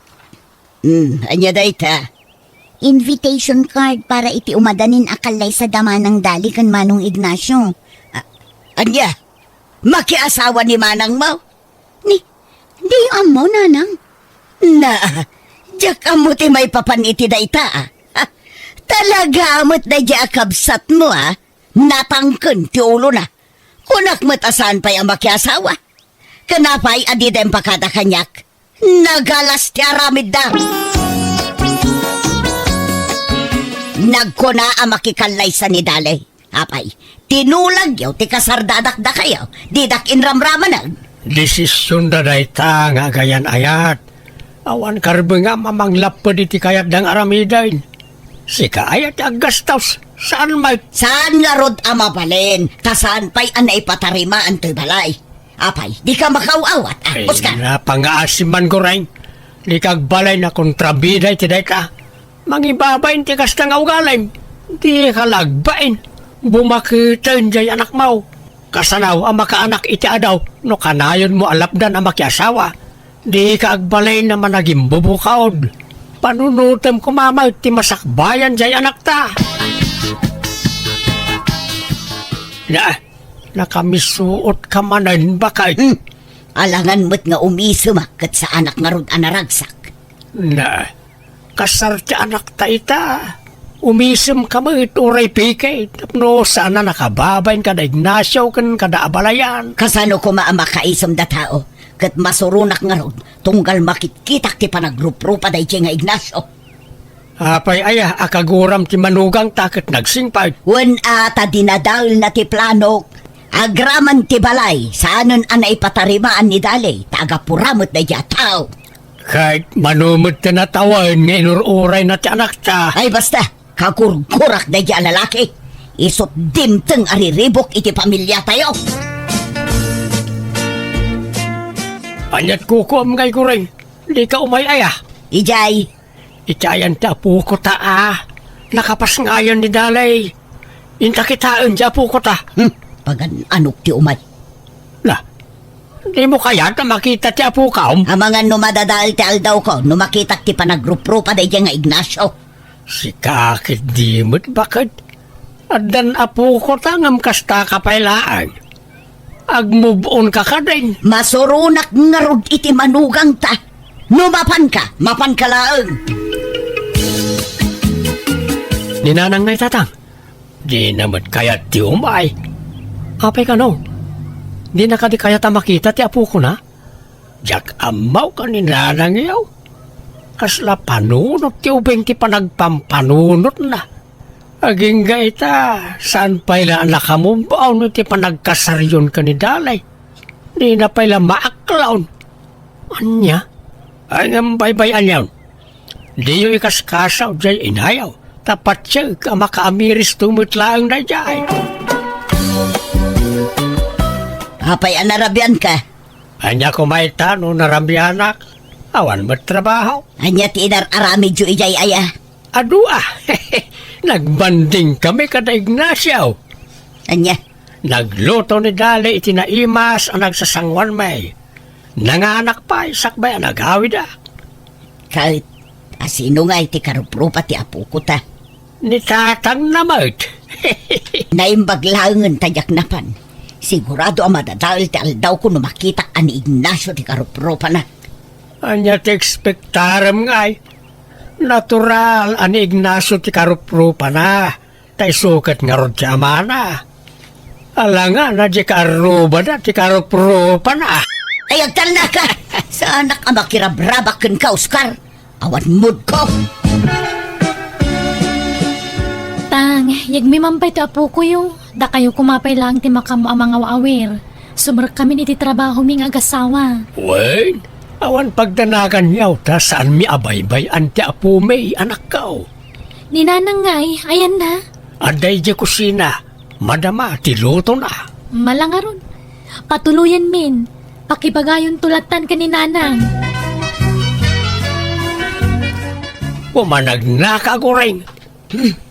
Anya dayta. Invitation card para iti umadanin akalay sa dama ng dali kan Manong Ignacio. Anya, makiasawa ni manang mo. Di yung amo, nanang. Na, diyak amot may papaniti dayta. Talaga amot na diyak kabsat mo Natangken ti ulo na. Kunak matasan pa'y ang makiasawa. Kanapa'y adidem pakada kanyak. Nagalas ti aramid da. Nagkuna ang makikalay sa ni Dale. Apay, tinulag yaw ti kasardadak da kayo. Didak inramraman Desisyon da dayta nga gayan ayat. Awan karbe nga mamanglap pa di ti kayat dang aramidain. Sika ayat aggastos. Saan may... Saan nga rod ama balin? Kasaan pa'y anay patarimaan to'y balay? Apay, di ka makauawat, Oscar. Pangaasiman ko rin. Di kagbalay na kontrabiday ti dayta. Mangibabain ti kastang augalay. Di ka lagbain. Bumakitain jay anak mau. Kasanaw ang makaanak iti adaw. No kanayon mo alapdan ang makiasawa. Di ka agbalay na managing bubukaod. Panunutem kumamay ti masakbayan jay anak ta. Nakamisuot ka manan bakay. Alangan mo't nga umisumak kat sa anak nga rod anaragsak. Kasar ti anak ta ita. Umisem ka mo ituray pikay. Tapno sana nakababayin kada Ignacio kan kada abalayan. Kasano ko maamakaisam da tao. Kat masurunak nga rod. Tunggal makitkitak ti panagrup-rupa day nga Ignacio. Apay aya akaguram ti manugang takot nagsingpay. Wen ata dinadal na ti planok. Agraman ti balay. Saanon anay patarimaan ni Dale. Tagapuramot na diya tao. Kahit manumot na natawan nga inururay na ti anak ta. Ay basta, kakurkurak na diya lalaki. Isot dimteng ariribok iti pamilya tayo. Anyat kukom ngay ko rin. Di ka umayaya. Ijay, Itayan ti apo ko ta Nakapas ngayon ni Dalay. Inta kitaan ti apo ko ta. pagan anok ti umay. Di mo kaya na makita ti apo ka? Ang mga numadadal ti aldaw ko, numakitak ti panagruprupa da nga Ignacio. Si kakit di mo't bakit? Adan apo ko tangam kasta kapailaan. Ag-move on ka ka din. Masurunak nga rod iti manugang ta. Numapan ka, mapan ka laang. Ninanang ngay tatang. Di naman kaya ti umay. Apay ka no? Di na ka di kaya ta makita ti apo ko na? Jak amaw ka ni nanang yaw. Kasla panunot ti ubeng ti panagpampanunot na. Aging gaita, saan pa'y nakamumbaw no ti panagkasaryon ka ni Dalay? Di na pa'y maaklaon. Anya? Ay nga baybayan yaw. Di yung ikaskasaw dyan inayaw. Tapat siya ka makaamiris tumutlaang na dyan. Apay anarabian ka. Anya kumaita no narambianak. Awan mo't trabaho. Anya ti inararami jo ijay aya. Adua, nagbanding kami kada Ignacio. Anya, Nagluto ni Dali itinaimas ang nagsasangwan may. Nanganak pa, sakbay ang nagawid kahit asino nga iti karuprupa ti apo ko ta. Ni tatang namot. Naimbaglangan tayak napan. Sigurado ang madadal ti aldaw ko no makita ani Ignacio ti karuprupa na. Anya ti ekspektaram ngay. Natural ani Ignacio ti karuprupa na. Tay sukat nga rod ti amana. Alanga na di karuba na ti karuprupa na. Ay, agtal na ka! Sa anak ang makirabrabakan ka, Oscar. Awan mood ko. Tang, yagmimampay to apo ko yung. Da kayo kumapay lang ti makamo ang mga waawir. Sumar kami ni ti trabaho ming agasawa. Wen, awan pagdanagan yaw ta saan mi abaybay anti apo may anak kao. Ninanangay, ayan na. Aday di kusina, madama ti luto na. Malangaron. Patuluyan min. Pakibagayon tulatan ka ni nanang. Pumanag na ka goreng.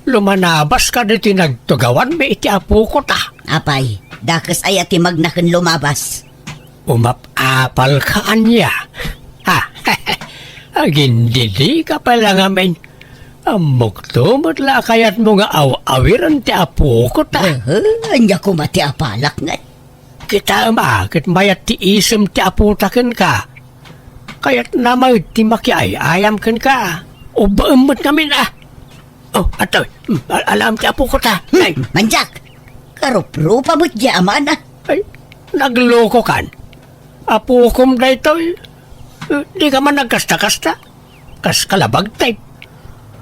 Lumanabas ka dito nagtugawan may iti apo ko ta. Apay, dakas ay ati magnakan lumabas. Umapapal ka anya. Ha, agindili ka pala nga men. Amok to matla kayat mo nga aw-awiran ti apo ko ta. Anya ko mati apalak nga. Kita bakit mayat ti isem ti aputaken ka. Kaya't namay ti makiayayam ken ka. O baemot namin Oh, ato, alam ti apo ko ta. Ay, Manjak, karuprupa mo't yaman na. ay, nagloko kan. Apo kom da ito di ka man nagkasta-kasta. Kas kalabag type.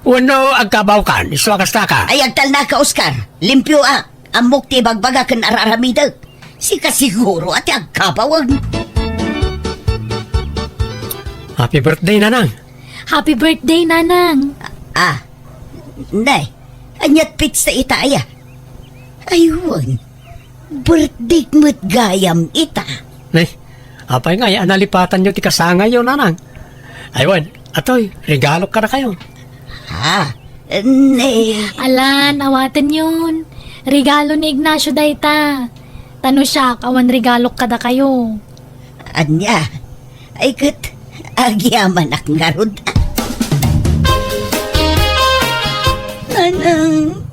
Wano agkabaw kan, iswa kasta ka. Ay, agtal na ka, Oscar. Limpyo amok ti bagbaga kan araramidag. Si kasiguro ati agkabawag. Happy birthday, nanang. Happy birthday, nanang. Nay, anyat pizza itaya. Ayun, birthday mo't gayam ita. Nay, apay nga, analipatan nyo ti kasangay yun, nanang. Aywan, atoy, regalo ka na kayo. Nay. Alan, awatan yun. Regalo ni Ignacio dayta. Tano siya, kawan regalo kada kayo. Anya, ay kat, agyaman ak ngarod. Anang,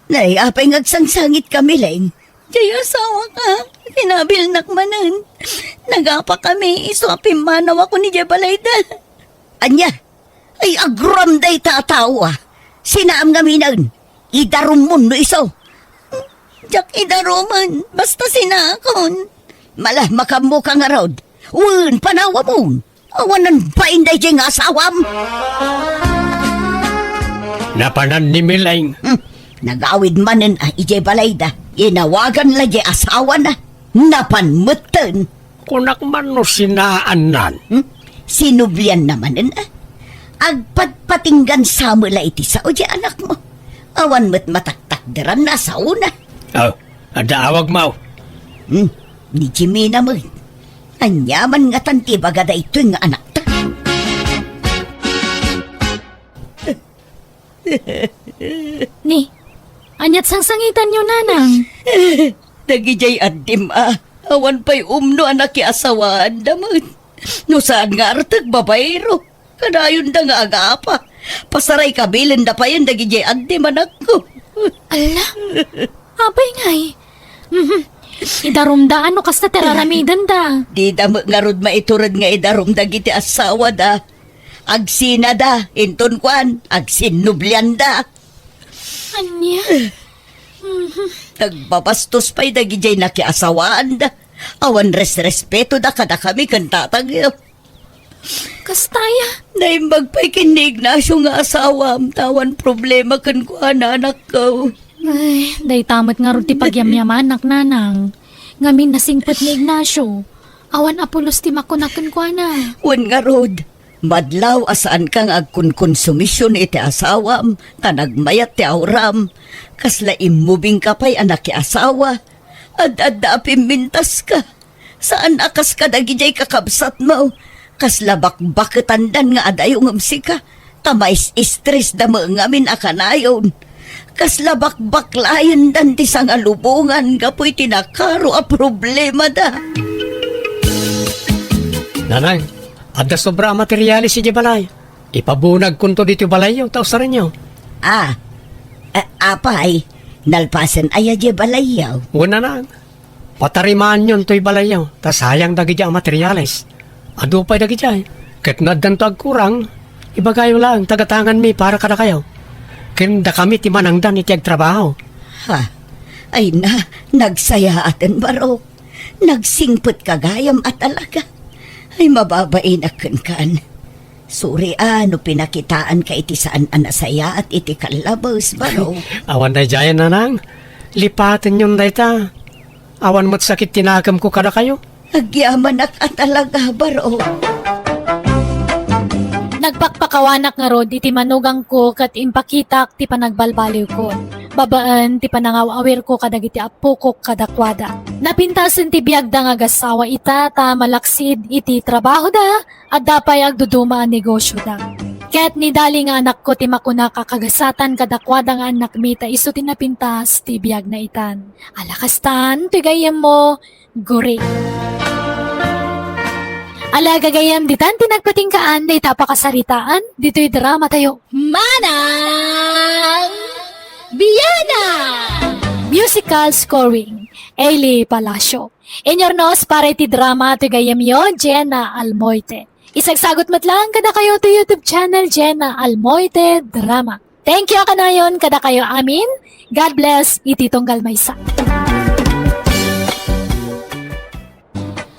nay, apay ngagsangsangit kami lang. Jay asawa ka, kinabilnak manan. Nagapa kami, iswapim manaw ako ni Jabalayda. Anya, ay agram day tatawa. Sinaam nga minan, idarum mo no iso. Jak idaruman, basta sinakon. Malah makamu ka nga rod. Uwan, panawa mo. Awanan ba inday dyan nga asawam? Napanan ni Milaing. Nagawid manen ije balayda. Inawagan la dyan asawa na. Napanmutan. Kunak man no sinaanan. Sinublian naman Agpatpatinggan sa mula iti sa o dyan anak mo. Awan mo't mataktakderan na sa una. Oh, adaawag mo. Ni Jimmy naman. Anyaman nga tanti bagada ito yung anak ta. Ni, anyat sangsangitan nyo, nanang. Nagijay adim Awan pa'y umno anak asawaan daman. No saan nga artag babayro. Kadayon da nga agapa. Pasaray kabilin da pa yun dagijay ante manak ko. Ala, abay ngay. Idarumdaan no kasta teraramidan da. Di da nga rod maiturad nga idarom dagiti asawa da. Agsina da, inton kwan, agsinublian da. Anya? Nagbabastos pa'y dagijay nakiasawaan da. Awan respeto da kada kami kantatag. Kastaya. Naimbag pa'y kinig na siya nga asawa. Tawan problema kan ko anak ko. Ay, day tamat nga ron ti pagyamyaman anak nanang. Ngamin nasingpot ni Ignacio. Awan apulos ti makunakan ko na. Wan nga rod. Madlaw asaan kang agkunkonsumisyon iti asawam. Tanagmayat ti auram. Kasla imubing ka pa'y anak ki asawa. Ad-adda mintas ka. Saan akas ka dagijay kakabsat mo? Kasla bakbaketandan nga adayong amsika. Tamais stress da mo ngamin akanayon. Kasla bakbaklayan dan ti sangalubungan. Kapoy tinakaro a problema da. Nanay, adda sobra materialis si balay. Ipabunag kunto dito balay yung taos rin nyo. Apay, nalpasan aya je balayaw. Una na, patarimaan yun to'y balay yung. Ta sayang dagi ang materialis. Ado pa'y dagi dyan. Kat nadan to agkurang, ibagayo lang, tagatangan mi para kada kayo. Kinda kami ti manangdan iti agtrabaho. Ha? Ay na, nagsaya atin barok. Nagsingpot kagayam at alaga. Ay mababain akin kan. Suri ano pinakitaan ka iti saan anasaya at iti kalabos barok. Awan na dyan nanang, lipatin yun dayta. Awan mo't sakit tinagam ko kada kayo. Agyaman at alaga barok. Nagpakpakawanak nga rod iti manugang ko kat impakitak ti panagbalbaliw ko. Babaan ti panangawawir ko kadag iti apo ko kadakwada. Napintasin ti biyagda nga gasawa ita ta malaksid iti trabaho da at dapay agduduma ang negosyo da. Kaya't nidali nga anak ko ti makuna kakagasatan kadakwada nga anak mita iso ti napintas ti biyag na itan. Alakastan, tigayem mo, guri. Ala gagayam ditan tinagpatingkaan day tapakasaritaan dito'y drama tayo. Manang Biyana! Musical scoring Eli Palacio. Inyornos para iti drama ti gayam yo Jenna Almoite. Isagsagot matlang kada kayo to YouTube channel Jenna Almoite Drama. Thank you kanayon kada kayo amin. God bless iti tunggal maysa.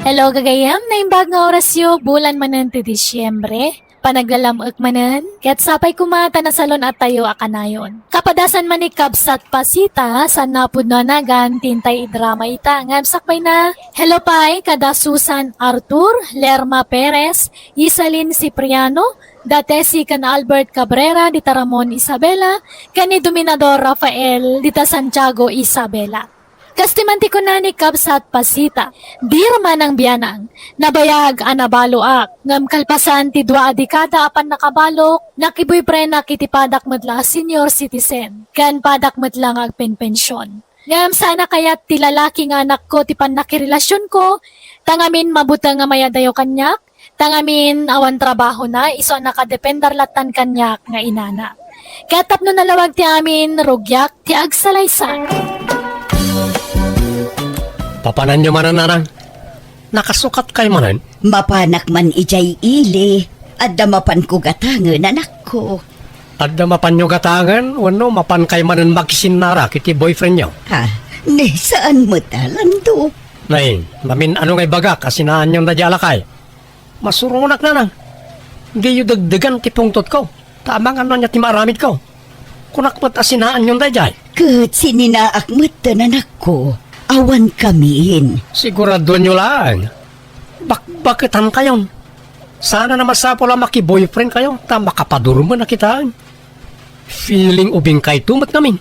Hello gagayam, naimbag nga orasyo, bulan manan ti Disyembre. Panaglalamok manan, kaya't sapay kumata na salon at tayo akanayon. Kapadasan manikab sat pasita, sa napod na nagan, tintay idrama ita. Ngamsakbay na, hello pay, kada Susan Arthur, Lerma Perez, Isalin Cipriano, dati si kan Albert Cabrera, dita Ramon Isabela, kani Dominador Rafael, dita Santiago Isabela. Kastimanti ko na ni Kabsat Pasita, di raman ang biyanang, nabayag anabaloak, ngam kalpasan ti dua adikada apan nakabalok, nakiboy pre nakitipadak madla senior citizen, kan padak madlang agpenpensyon. Ngam sana kaya't ti lalaki nga anak ko ti pan nakirelasyon ko, tangamin mabuta nga mayadayo kanyak, tangamin awan trabaho na, iso nakadependar latan kanyak nga inana. Kaya tapno nalawag ti amin, rugyak ti agsalaysan. Papanan nyo manan nanang. Nakasukat kay manan. Mapanak man ijay ili, at damapan ko gatangan anak ko. At mapan nyo gatangan, wano mapan kay manan magkisinara kiti boyfriend nyo. Ha? Ni saan mo talando? Nain, mamin ano ngay baga kasinaan nyo nadyala kay. Masurunak nanang. Hindi yung dagdagan ti pungtot ko. Tamang ano niya ti maramid ko. Kunakmat asinaan nyo nadyay. Kat sininaak mo anak ko. Awan kamiin. Sigurado nyo lang. Bakbakitan kayon. Sana na masapo lang maki-boyfriend kayo. Ta makapadurman na kitaan. Feeling ubing kay tumat namin.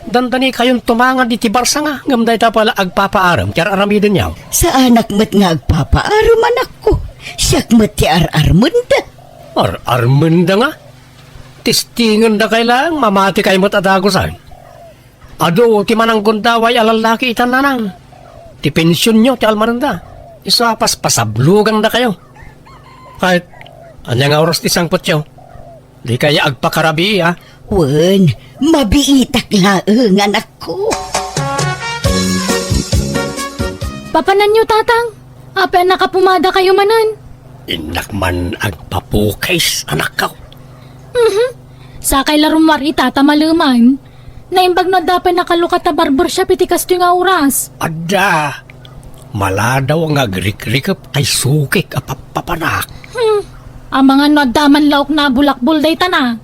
Dandani kayong tumangan di tibarsa nga. Ngamday ta pala agpapaaram. Kaya aramidin niyaw. Sa anak mo't nga agpapaaram anak ko. Siyak mo't ti ar-armunda. Ar-armanda nga. Tistingan na kailang mamati kayo mo't adagosan. Ado, ti manang gundaway alalaki itan nanang. Ti iti pensyon nyo, ti Almaranda. Isa pasablugan na kayo. Kahit, anya nga oras ti sangpot nyo. Di kaya agpakarabi, ha? Wen, mabiitak laeng anak ko. Papanan nyo, tatang. Apa nakapumada kayo manan? Inak man agpapukais, anak ko. Sakay larumari, tata maluman. Naimbag no dapat nakalukat na barbershop iti kasto nga oras. Ada, maladaw ang agrik-rikap kay sukik apapapanak. Ang mga no daman laok na bulakbol day tana.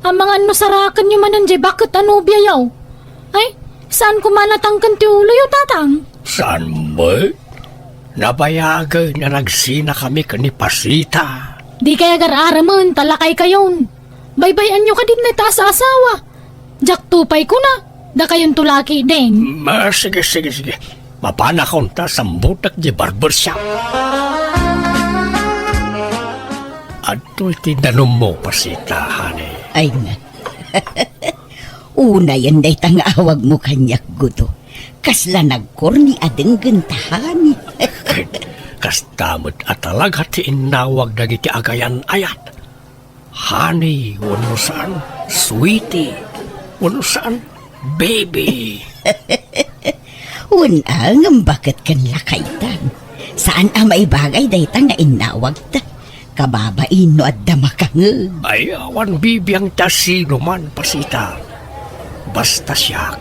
Ang mga no sarakan nyo manan jay bakit ano biyayaw? Ay, saan ko manatangkan ti ulo yung tatang? Saan ba? Nabayaga na nagsina kami kanipasita. Di kaya gar-araman, talakay kayon. Baybayan nyo ka din na taas sa asawa. Jak tupay ko na. Da kayon tulaki din. Sige. Mapanakon ta sambutak di barbershop. Ato tinanong mo pasitahan eh. Ay nga. Una yan day tangawag mo kanyak guto. Kasla nagkorni adeng gentahan. Kastamot at talaga ti inawag dagiti agayan ayat. Honey, wano saan? Sweetie, wano saan? Baby. Unang bakit kan lakaytan. Saan may bagay day ta nga inawag ta? Kababain no at damakangag. Ay, awan bibiyang tasino man pasita. Basta siya,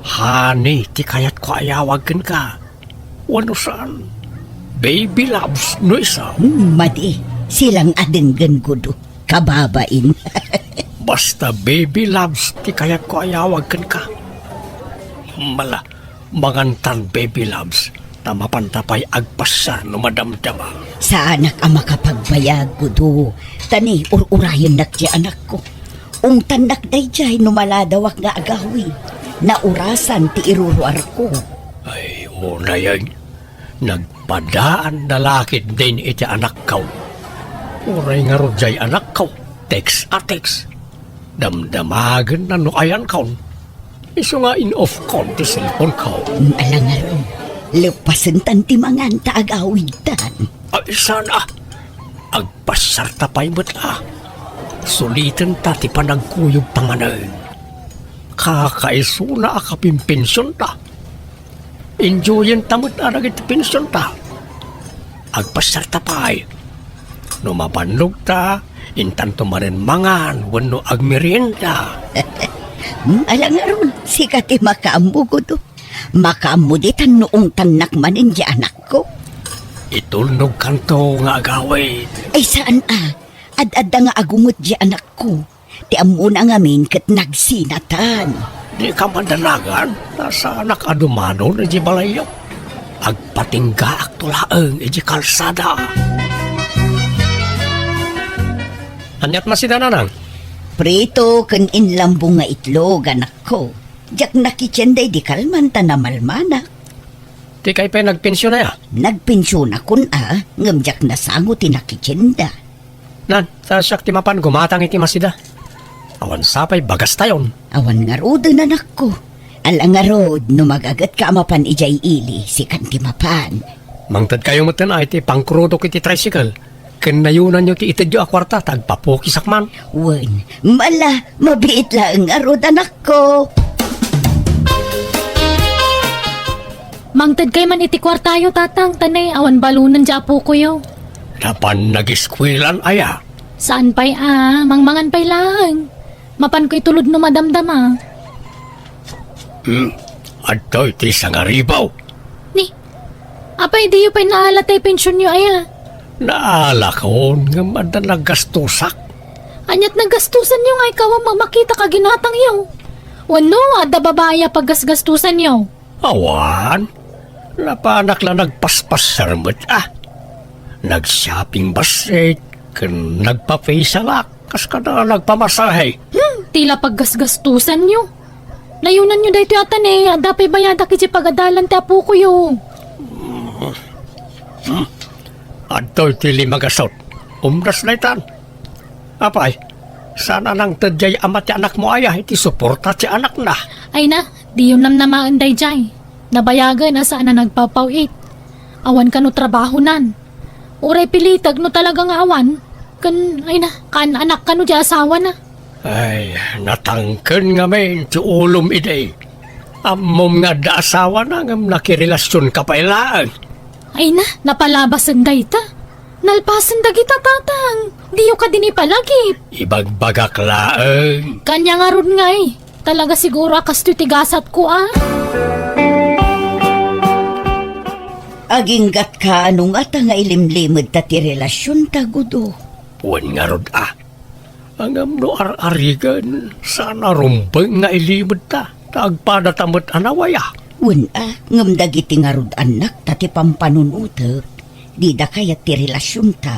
honey, ti kayat ko ayawagin ka. Wano saan? Baby loves no isa. Madi, silang adenggan gudo. Kababain. Basta baby loves, ti kayat ko ayawagin ka. Mangantan baby loves, na mapantapay agpasa no madamdama. Sa anak ang makapagbayag gudo. Tani, urayan nak di anak ko. Tanak day jay numaladawak nga agawi. Naurasan ti iruruar ko. Ay, una yan. Nagpadaan na lakit din iti anak ko. Uray nga rodyay anak ko. Text a text. Damdamagan na no ayan ko. Iso nga in-off ko ti cellphone ko. Alangaron, lepasan tanti mangan ta agawitan. Ay, sana. Agpasarta pa'y mata. Sulitan ta ti panagkuyog panganan. Kakaiso na akapimpensyon ta. Enjoyin tamot na nagit pensyon ta. Agpasarta pa'y. No mabanlog ta, intanto marin mangan, wano agmerienda. Alangaron, sikati makaambo ko to. Makaambo ditan noong tanak manin di anak ko. Itulnog kanto nga agawid. Ay saan Ad-adda nga agumot di anak ko. Ti amuna nga min kat nagsinatan. Di ka mandalagan, nasa anak adumano na di balayo. Agpatingga aktulaang iji kalsada. Anyat masida na nang? Prito kan inlambong nga itlog anak ko. Jak nakitsenday di kalman ta na malmanak. Di kay pa nagpensyon na ya. Nagpensyon akon ngamjak na sango ti nakitsenda. Nan, sa siyak timapan gumatang iti masida. Awan sapay bagas tayon. Awan nga rod na anak ko. Alang nga rod, no magagat ka amapan ijay ili, si kantimapan. Mangtad kayo mo tan iti pangkrudok iti tricycle. Kanayunan nyo ti itadyo akwarta, tagpapukisak man. Wen, mabiit lang nga rod anak ko. Mangtad kay man iti kwartayo, tatang. Tanay, awan balunan dya po ko yo. Napan nag-iskwilan aya. Saan pa'y mangmangan pa'y lang. Mapan ko itulod no madamdama. Adto iti sangaribaw. Ni, apay di yu pa'y naalatay pensyon nyo aya. Naala ko nga madalag gastusak. Anyat nagastusan nyo nga ikaw ang makita ka ginatang yaw. Wano, ada babaya paggasgastusan nyo. Awan, napanak lang nagpaspas sarmat Nag-shopping basit, nagpa-facialak, kas ka na nagpamasahe. Tila paggasgastusan nyo. Layunan nyo dahito yata ada pa'y bayada kiti pagadalan ti apo ko yo. Adto iti limagasot, umras na itan. Apay, sana nang tadyay ama ti anak mo aya, iti suporta ti anak na. Ay na, di yun nam namaanday jay. Nabayagan na saan na nagpapawit. Awan ka no trabaho nan. Uray pilitag no talagang awan. Kan anak ka no di asawa na. Ay, natangken nga men, ti ulom ide. Amom nga da asawa na ngam nakirelasyon ka pa ilaan. Ay na, napalabasan dayta. Nalpasan dagita tatang. Diyo ka din ipalagip. Ibagbagak laeng. Kanya nga ron nga eh. Talaga siguro akas tigasat ko ah. Aginggat ka anong ata nga ilimlimod ta ti relasyon ta, Gudo. Wan nga rod Angam no ar-arigan, sana rumbeng nga ilimod ta. Tagpadatamot anawaya. Ngam dagiti nga rod anak ta ti pampanunutek. Di da kaya ti relasyon ta.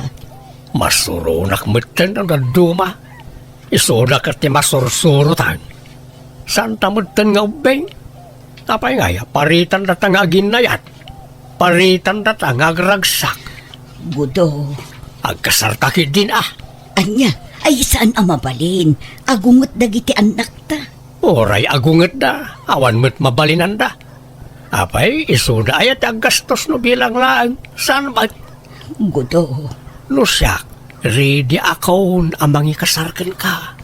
Masurunak meten ang naduma. Isuda ka ti masursurutan. Santa meten nga ubeng. Tapay nga ya, paritan datang aginayat. Paritan datang agragsak. Gudo, Agkasartakid din anya, ay saan ang mabalin? Agungot dagiti anak ta. Oray agunget da, awan mo't mabalinan da. Apay, isuda ayat ang gastos no bilang lang. Saan ba? Gudo, Lusyak, ready akon amang ikasarkan ka.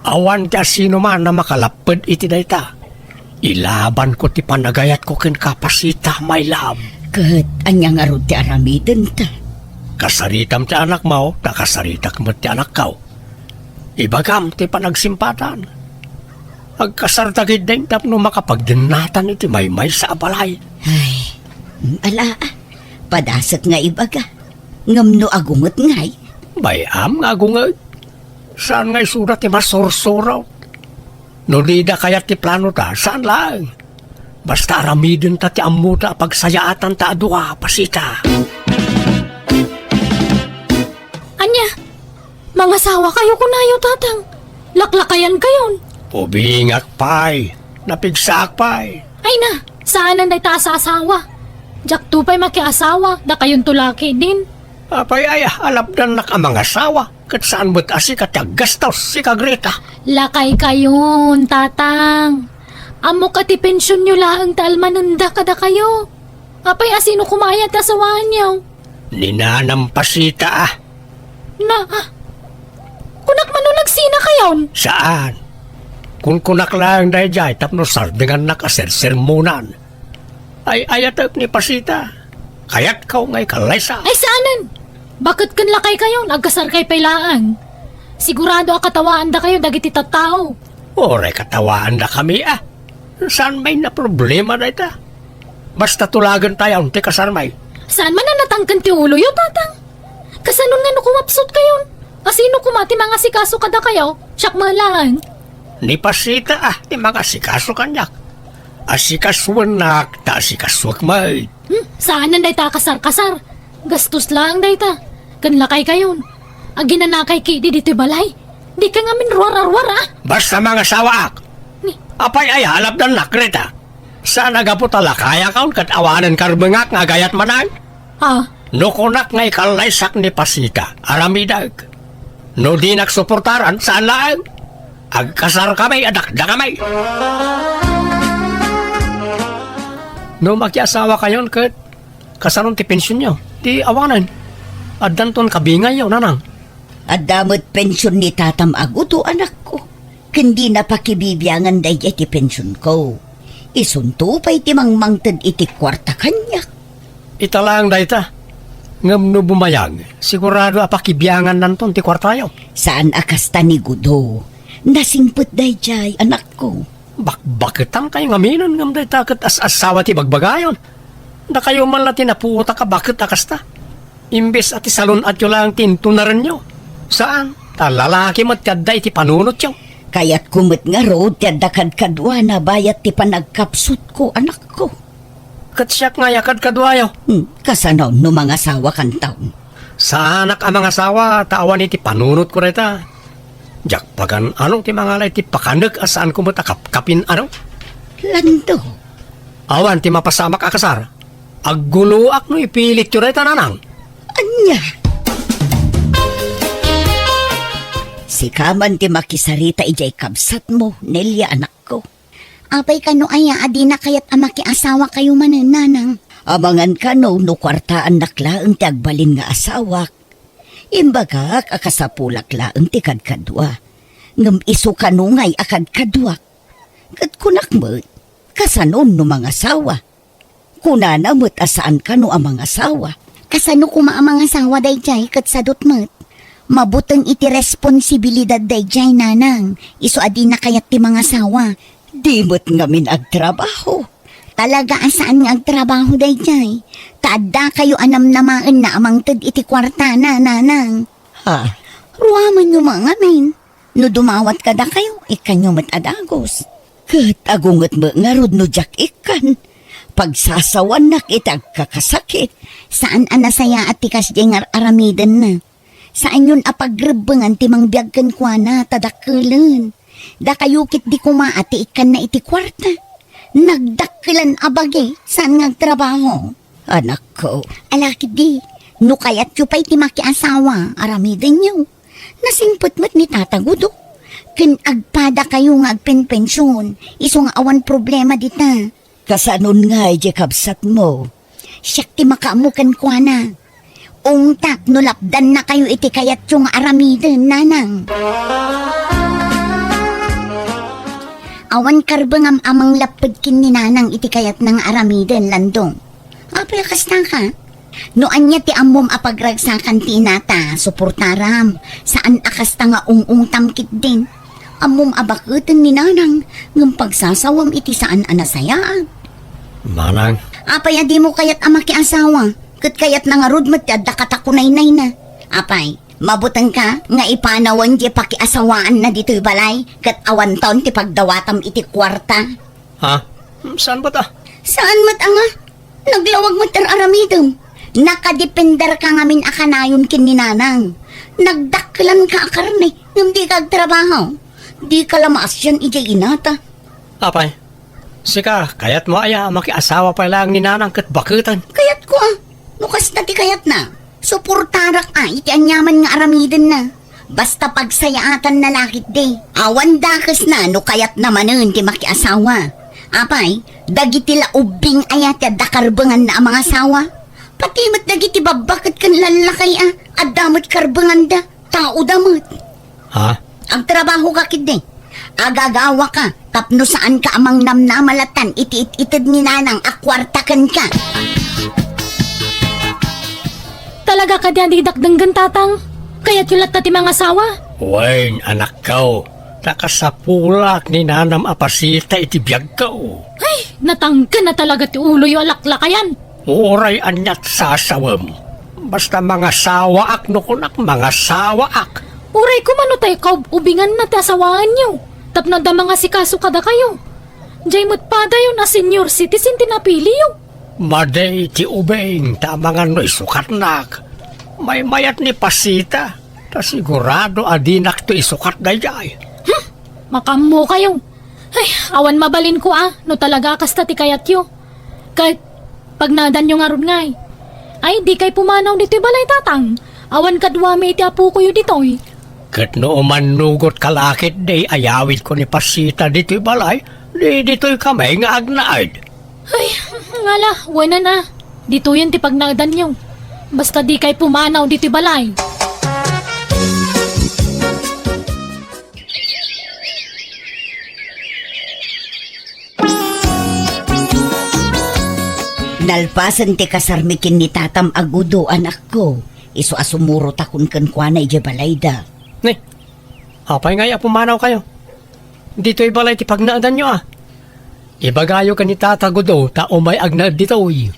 Awan ka sino man na makalapad iti dayta. Ilaban ko ti panagayat ko ken kapasita, my love. kat anya nga rod ti aramiden ta. Kasaritam ti anak mo, nakasaritak mo ti anak kaw. Ibagam ti panagsimpatan. Agkasartagid din tapno makapagdinatan iti maymay sa abalay. Ay, ala, padasat nga ibaga. Ngam no agungot ngay. Bayam nga gungag. Saan nga isurat ti masursuraw? No di da kaya ti plano ta, saan lang? Basta aramidin ta ti amuta pagsayaatan ta adwa, pasita. Anya, mga sawa kayo kunayo tatang. Laklakayan kayon. Ubingak pay, napigsak pay. Ay na, saan ang dayta sa asawa? Jak tupay makiasawa, da kayon tulaki din. Apay ay alapdan na ka mga sawa. Kat saan mo't asi katyagastos si Kagreta. Lakay kayon, tatang. Amo ka ti pensyon nyo lang talmananda kada kayo. Apay asino kumayat asawaan niyo. Ninanam pasita Kunak manunagsina kayon. Saan? Kung kunak lang dahil jay tapno sardingan nakasersermonan. Ay ayatak ni pasita. Kaya't kau ngay kalaysa. Ay saanan? Bakit kan lakay kayo? Nagkasar kay pailaan. Sigurado akatawaan da kayo dagiti tattao. Oray katawaan na kami Saan may na problema na ita? Basta tulagan tayo ang tikasarmay. Saan man na natangkan ti ulo yo, tatang? Kasanon nga no kumapsot kayon? Asino kumati mga sikaso kada kayo? Siyak malaan. Ni pasita ni mga sikaso kanyak. Asikaswanak ta asikaswak may. Saan nanday ta kasar-kasar? Gastos lang day ta. Kanlakay kayon. Aginanakay kidi dito balay. Di ka nga minruar-arwar Basta mga sawaak. Apay ay halap ng nakreta. Saan nagaputala kaya kaun kat awanan karbengak nga gayat manay? No kunak ngay kalaysak ni pasita. Aramidag. No di nagsuportaran saan lang? Agkasar kami adak da kami. No magkiasawa kayon kat kasaron ti pensyon nyo. Di awanan. At danton kabingay yaw nanang. At damot pensyon ni tatam aguto anak ko. Kundi napakibibiyangan day iti pensyon ko. Isunto pa iti mangmangtad iti kwarta kanyak. Italang dayta. Ngam no bumayag. Sigurado apakibiyangan nanton ti kwartayo. Saan akasta ni Gudo? Nasimpot day jay anak ko. Bakitang kayo ngaminan ngam dayta kat as-asawa ti bagbagayon. Na kayo man la tinaputa ka bakit akasta. Imbes at isalon at yung lang tintunaran nyo. Saan? Talalaki mo't kaday ti panunot yung. Kaya't kumot nga road kadakad kadwa na bayat ti panagkapsut ko anak ko. Katsyak nga yakad kadwayo. Kasanaw no mga sawa kan taon. Sa anak ang mga asawa, tawan iti panunot ko reta. Jak pagan ano ti mga lay ti pakanag asaan ko matakapkapin ano? Lando. Awan ti mapasamak akasar. Agguluak no ipilit yung reta nanang. Anya. Si kaman ti makisarita ijay kabsat mo, Nelia anak ko. Apay kano aya adi na kayat amaki asawa kayo manan nanang. Abangan ka no kwartaan naklaang ti agbalin nga asawak. Imbagak akasapulak laang ti kadkadwa. Ngam iso kanungay akad kadwak. Kat kunak mo, kasanon no mga asawa. Kunana mo't asaan ka no ang mga asawa. Kasano kuma ang mga asawa dayjay kat sadot mat. Mabutang iti responsibilidad dayjay nanang. Iso adi na kayat ti mga asawa. Di mo't ngamin agtrabaho. Talaga asaan nga agtrabaho dayjay. Taadda kayo anam namaan na amang tad iti kwarta na nanang. Ha? Ruwaman nyo mga men. No dumawat kada kayo, ikanyo mat adagos. Kat agungat mo nga rod no jak ikan. Pagsasawan nak itag kakasakit. Saan anasaya at tikas jengar aramidan na. Saan yun apagrebengan timang biyagkan kwa na tadakulan. Da kayukit di kumaati ikan na iti kwarta. Nagdakilan abagi saan nga trabaho. Anak ko, Alakid di, no kayat yu pa'y timaki asawa, aramidan nyo. Nasimpot mo't ni tatagudo. Kin agpada kayo nga agpenpensyon, iso nga awan problema dita. kasanon nga iti kabsat mo. Siyak ti makaamukan kwa na. Ungtak no lapdan na kayo iti kayat yung aramidan, nanang. Awan karbangam amang lapad kin ni nanang iti kayat ng aramidan, landong. Apay kasta ka. No anya ti amom apagragsakan ti inata, suportaram, saan akasta nga ung tamkit din. Amom abakutan ni nanang, ng pagsasawam iti saan anasayaan. Manang, Apay adi mo kayat amaki asawa, kat kayat na nga rudmat ti adda katakunay-nay na. Apay, mabutang ka nga ipanawan di pakiasawaan na dito'y balay, kat awan taon ti pagdawatam iti kwarta. ha? Saan ba ta? Saan mat anga? Naglawag mat aramidom. Nakadepender ka ngamin akanayon kin ni nanang. Nagdaklan ka akarne, nung di kag trabaho. Di ka lamas yan ijay inata. Apay, sika, kayat mo aya makiasawa pa lang ni nanang kat bakutan. Kayat ko nukas na ti kayat na. Suportarak iti anyaman nga aramidan na. Basta pagsayaatan na lakit de. Awan dakas na no kayat naman ti makiasawa. Apay, dagiti laubing ayat ya dakarbangan na ang mga asawa. Pati mat dagiti babakit kan lalakay at damot karbangan da. Tao damot. Ha? Ang trabaho ka kid de. Agagawa ka, tapno saan ka amang namnamalatan, iti-itid ni nanang akwartakan ka. Talaga ka diyan di dakdanggan tatang. Kaya't yulat na ti mga asawa. Wain, anak ko. Nakasapulak ni nanam apasita iti biyag ko. Ay, natanggan na talaga ti ulo yung alaklakayan. Uray anyat sasawam. Basta mga sawaak no kunak mga sawaak. Uray ko mano tayo ubingan na ti asawaan nyo. Tapno da mga sikaso kada kayo. Jay mo't pa dayo na senior citizen tinapili yung. Maday ti ubeng ta mga no isukat nak. May mayat ni pasita. Ta sigurado adinak to isukat dayay. Makammo kayo. Ay, awan mabalin ko no talaga kasta ti kayat yo. Kahit pag nadan yung aron ngay. Ay, di kay pumanaw dito'y balay tatang. Awan kadwa may iti apo ko yun dito'y. Kat no manugot kalakit day ayawit ko ni pasita dito'y balay. Di dito'y kamay nga agnaad. Ay, ngala, wala na. Dito yun ti pagnadan nyo. Basta di kay pumanaw dito'y balay. Nalpasan ti kasarmikin ni tatam agudo anak ko. Iso asumuro takon kan kwa na ije balayda. Ni, apay nga pumanaw kayo. Dito'y balay ti pagnaadan nyo Ibagayo ka ni tatagudo ta umay agnaad dito'y.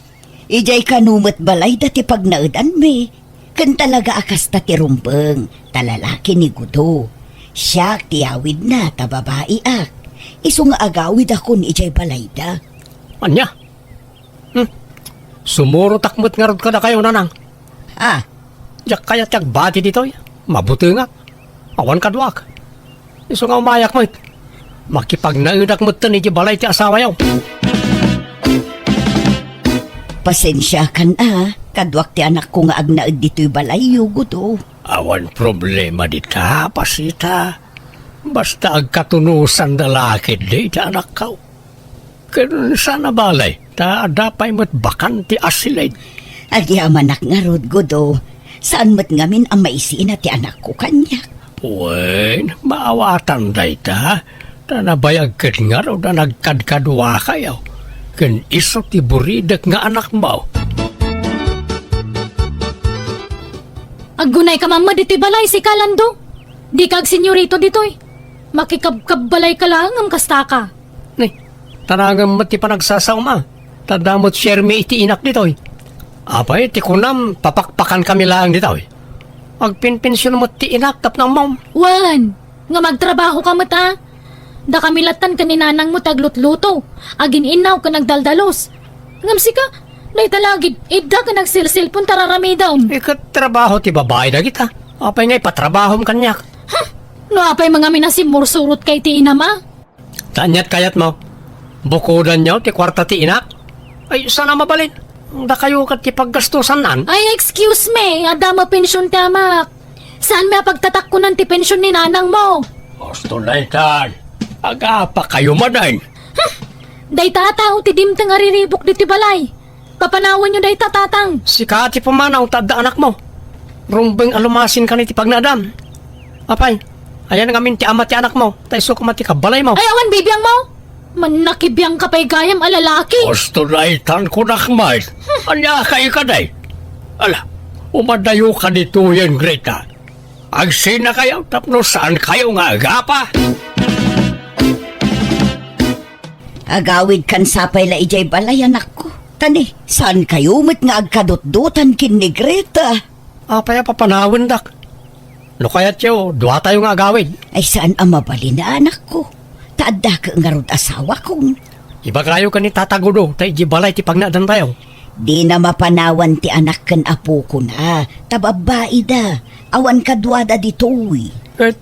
Ijay kanumat balayda ti pagnaudan me. Kan talaga akas ta ti rumpeng. Talalaki ni gudo. Siya tiyawid na ta babae ak. Iso nga agawid ako ni ijay balayda. Anya? Sumuro takmot nga rod ka na kayo nanang. Ah, Diyak kaya tiyak bati dito'y. Mabuti nga. Awan kadwak. Iso nga umayak mo makipagnaudak mo tan iti balay ti asawa yaw. pasensya kan kadwak ti anak ko nga agnaed dito'y balayo gudo. Awan problema dita, pasita. Basta agkatunusan dalakit di ti anak ka. Kung sana balay, ta adapay mo't bakanti asilay. Agyaman nak nga rod godo. Saan mo't ngamin ang maisina ti anak ko kanya? Wen, maawatan day ta. Ta nabayag kat nga raw na nagkadkadwa kayo. Kun iso ti buridak nga anak mo. Aggunay ka mama diti balay si Kalando. Di kag senyorito ditoy. Makikabkabbalay ka lang ang kasta ka. Ni, tanagang mati pa nagsasauma. Tadamot share me iti inak ditoy. Apay, ti kunam, papakpakan kami lang ditoy. Agpinpensyon mo ti inak tap ng mom. Wan, nga magtrabaho ka mata. Da kamilatan ka ni nanang mo taglutluto. Agin inaw ka nagdaldalos. Ngamsi ka, naitalagid, idda ka nagsilsilpon tararami daon. Ikat trabaho ti babae na kita. Apay ngay patrabahom kanyak. No apay mga minasimursurot kay ti inama. Tanyat kayat mo. Bukudan nyo ti kwarta ti inak. Ay, sana mabalin. Da kayo kat ti paggastusan nan. Ay, excuse me, adama pensyon ti amak. Saan may pagtatakkunan ti pensyon ni nanang mo? Gusto na itan. Aga pa kayo madain. Day tataw ti dimtang ariribok di ti balay. Papanawan nyo day tatatang. Si Kati pumanaw tada anak mo. Rumbeng alumasin ka ni ti pagnadam. Apay, ayan ngamin ti ama ti anak mo. Taiso kumati ka balay mo. Ay, awan bibiyang mo. Manakibiyang kapay gayam alalaki. Gusto na itan ko nakmay. Anya kayo ka day. Ala, umadayo ka dito yan, Greta. Agsina kayo, tapno saan kayo nga agapa? Agawid kan sapay la ijay balay anak ko. Tani, saan kayo met nga agkadot-dutan kin ni Greta? Apay, papanawin dak. No kaya't yo, duha tayo nga agawid. Ay saan ang mabali na anak ko? Taadda ka nga rod asawa kong. Iba kayo ka ni tatagudo, tayo balay ti pagnadan tayo. Di na mapanawan ti anak kan apo ko na. Tababae da. Awan kadwada ditoy. At